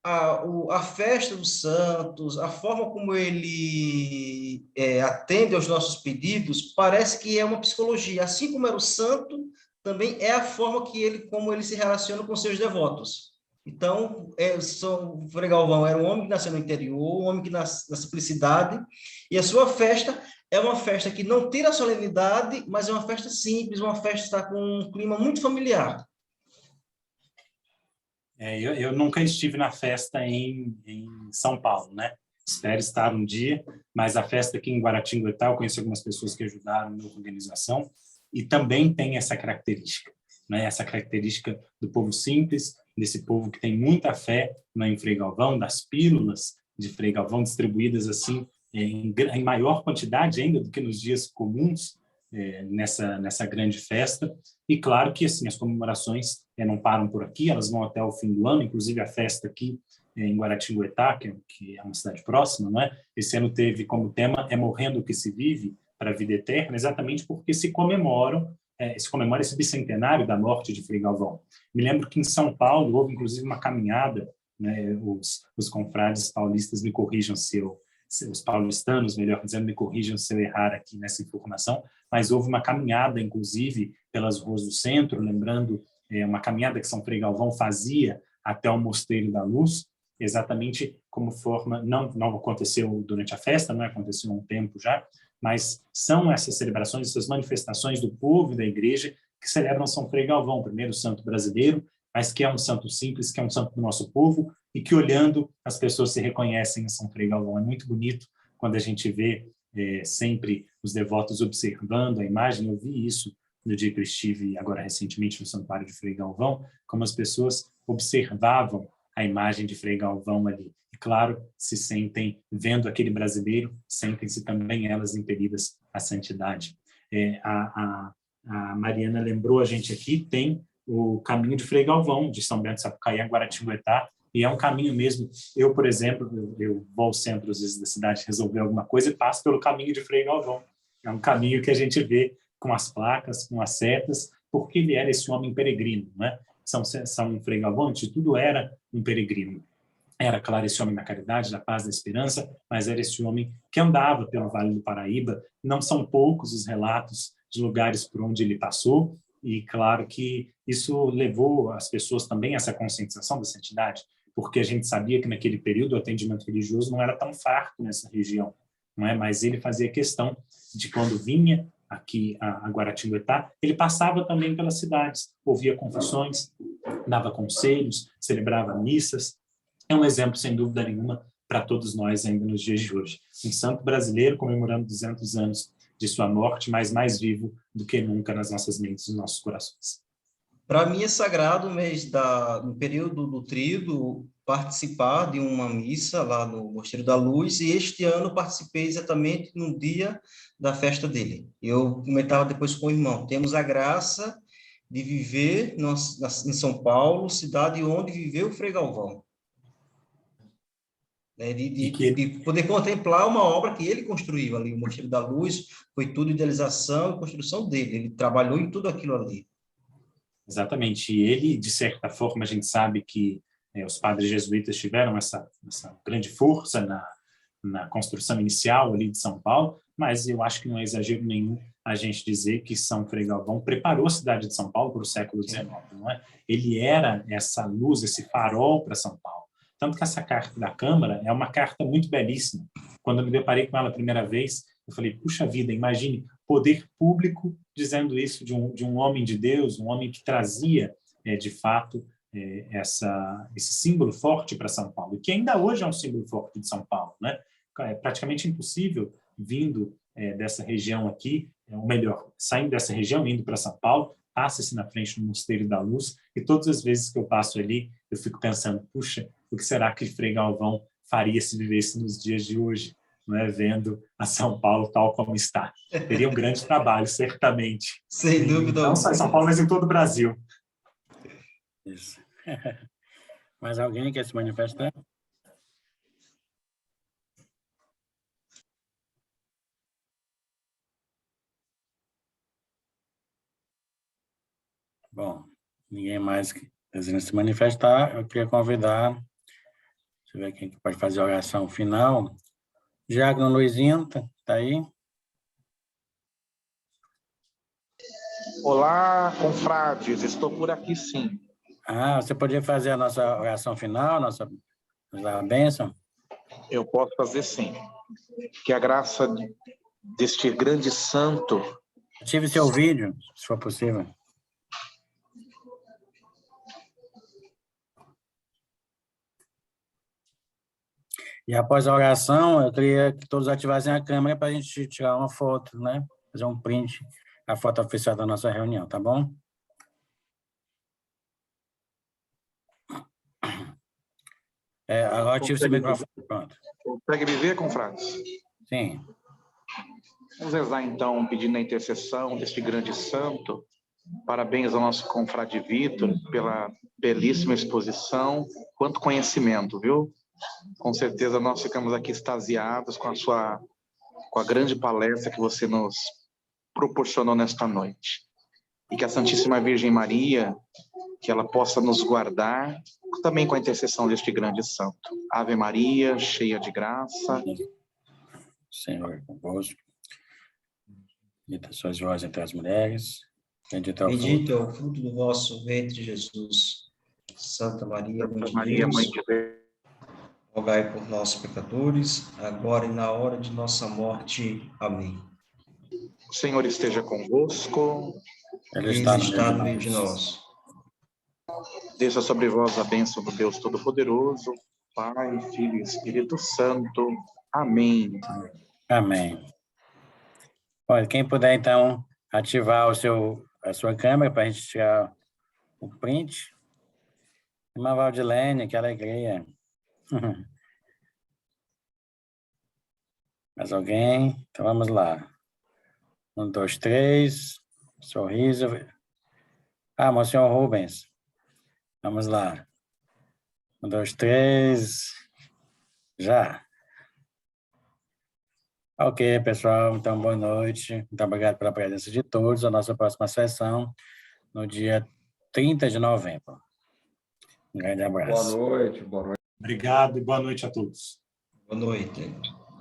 a festa dos santos, a forma como ele atende aos nossos pedidos, parece que é uma psicologia. Assim como era o santo, também é a forma como ele se relaciona com seus devotos. Então, o Frei Galvão era um homem que nasceu no interior, um homem que nasce na simplicidade, e a sua festa é uma festa que não tira a solenidade, mas é uma festa simples, uma festa que está com um clima muito familiar. Eu nunca estive na festa em São Paulo, né? Espero estar um dia, mas a festa aqui em Guaratinguetá, eu conheci algumas pessoas que ajudaram na organização, e também tem essa característica, né? Essa característica do povo simples, desse povo que tem muita fé, né, em Frei Galvão, das pílulas de Frei Galvão distribuídas assim em maior quantidade ainda do que nos dias comuns, nessa grande festa. E claro que assim as comemorações não param por aqui, elas vão até o fim do ano, inclusive a festa aqui em Guaratinguetá, que é uma cidade próxima, não é? Esse ano teve como tema Morrendo o que se vive para a vida eterna, exatamente porque se comemora esse bicentenário da morte de Frei Galvão. Me lembro que em São Paulo houve inclusive uma caminhada, né? Os confrades paulistas me corrijam os paulistanos, melhor dizendo, me corrijam se eu errar aqui nessa informação, mas houve uma caminhada, inclusive, pelas ruas do centro, lembrando uma caminhada que São Frei Galvão fazia até o Mosteiro da Luz, exatamente como forma, não aconteceu durante a festa, não aconteceu há um tempo já, mas são essas celebrações, essas manifestações do povo e da igreja que celebram São Frei Galvão, o primeiro santo brasileiro, mas que é um santo simples, que é um santo do nosso povo, e que olhando as pessoas se reconhecem em São Frei Galvão. É muito bonito quando a gente vê sempre os devotos observando a imagem. Eu vi isso no dia que eu estive agora recentemente no Santuário de Frei Galvão, como as pessoas observavam a imagem de Frei Galvão ali. E claro, se sentem, vendo aquele brasileiro, sentem-se também elas impelidas à santidade. A Mariana lembrou a gente aqui, tem o caminho de Frei Galvão, de São Bento de Sapucaí a Guaratinguetá, e é um caminho mesmo. Eu, por exemplo, eu vou ao centro, às vezes, da cidade resolver alguma coisa e passo pelo caminho de Frei Galvão. É um caminho que a gente vê com as placas, com as setas, porque ele era esse homem peregrino, né? São Frei Galvão, antes de tudo, era um peregrino. Era, claro, esse homem da caridade, da paz, da esperança, mas era esse homem que andava pelo Vale do Paraíba. Não são poucos os relatos de lugares por onde ele passou, e claro que isso levou as pessoas também a essa conscientização da santidade. porque a gente sabia que naquele período o atendimento religioso não era tão farto nessa região, não é? Mas ele fazia questão de, quando vinha aqui a Guaratinguetá, ele passava também pelas cidades, ouvia confissões, dava conselhos, celebrava missas. É um exemplo, sem dúvida nenhuma, para todos nós ainda nos dias de hoje. Um santo brasileiro comemorando 200 anos de sua morte, mas mais vivo do que nunca nas nossas mentes e nos nossos corações. Para mim é sagrado, no período do tríduo, participar de uma missa lá no Mosteiro da Luz, e este ano participei exatamente no dia da festa dele. Eu comentava depois com o irmão, temos a graça de viver em São Paulo, cidade onde viveu o Frei Galvão. De poder contemplar uma obra que ele construiu ali, o Mosteiro da Luz, foi tudo idealização e construção dele, ele trabalhou em tudo aquilo ali. Exatamente, e ele, de certa forma, a gente sabe que os padres jesuítas tiveram essa grande força na construção inicial ali de São Paulo, mas eu acho que não é exagero nenhum a gente dizer que São Frei Galvão preparou a cidade de São Paulo para o século XIX, não é? Ele era essa luz, esse farol para São Paulo. Tanto que essa carta da Câmara é uma carta muito belíssima. Quando eu me deparei com ela a primeira vez, eu falei, puxa vida, imagine poder público dizendo isso de um homem de Deus, um homem que trazia, de fato, esse símbolo forte para São Paulo, que ainda hoje é um símbolo forte de São Paulo, né? É praticamente impossível, vindo dessa região aqui, ou melhor, saindo dessa região, indo para São Paulo, passa-se na frente do Mosteiro da Luz, e todas as vezes que eu passo ali, eu fico pensando, puxa, o que será que Frei Galvão faria se vivesse nos dias de hoje, não é? Vendo a São Paulo tal como está. Teria um grande trabalho, certamente. Sem dúvida. Não só em São Paulo, mas em todo o Brasil. Isso. Mais alguém quer se manifestar? Bom, ninguém mais deseja se manifestar. Eu queria convidar, deixa eu ver quem pode fazer a oração final. Diácono Luizinho, tá aí? Olá, confrades, estou por aqui sim. Você poderia fazer a nossa oração final, nos dar a bênção? Eu posso fazer sim. Que a graça deste grande santo... Ative seu vídeo, se for possível. E após a oração, eu queria que todos ativassem a câmera para a gente tirar uma foto, né? Fazer um print, a foto oficial da nossa reunião, tá bom? Agora ative seu microfone, pronto. Consegue me ver, confrades? Sim. Vamos rezar, então, pedindo a intercessão deste grande santo. Parabéns ao nosso confrade Vitor pela belíssima exposição. Quanto conhecimento, viu? Com certeza nós ficamos aqui extasiados com a grande palestra que você nos proporcionou nesta noite. E que a Santíssima Virgem Maria, que ela possa nos guardar, também com a intercessão deste grande santo. Ave Maria, cheia de graça. Senhor é convosco. Bendita sois vós entre as mulheres. Bendito é o fruto do vosso ventre, Jesus. Santa Maria, Santa Maria, Mãe de Deus, rogai por nós, pecadores, agora e na hora de nossa morte. Amém. O Senhor esteja convosco. Ele está no meio de nós. Desça sobre vós a bênção do Deus Todo-Poderoso, Pai, Filho e Espírito Santo. Amém. Amém. Olha, quem puder, então, ativar a sua câmera para a gente tirar o print. Irmã Valdilene, que alegria. Mais alguém? Então, vamos lá. 1, 2, 3. Sorriso. Monsenhor Rubens. Vamos lá. 1, 2, 3. Já. Ok, pessoal. Então, boa noite. Muito obrigado pela presença de todos. A nossa próxima sessão no dia 30 de novembro. Um grande abraço. Boa noite. Obrigado e boa noite a todos. Boa noite.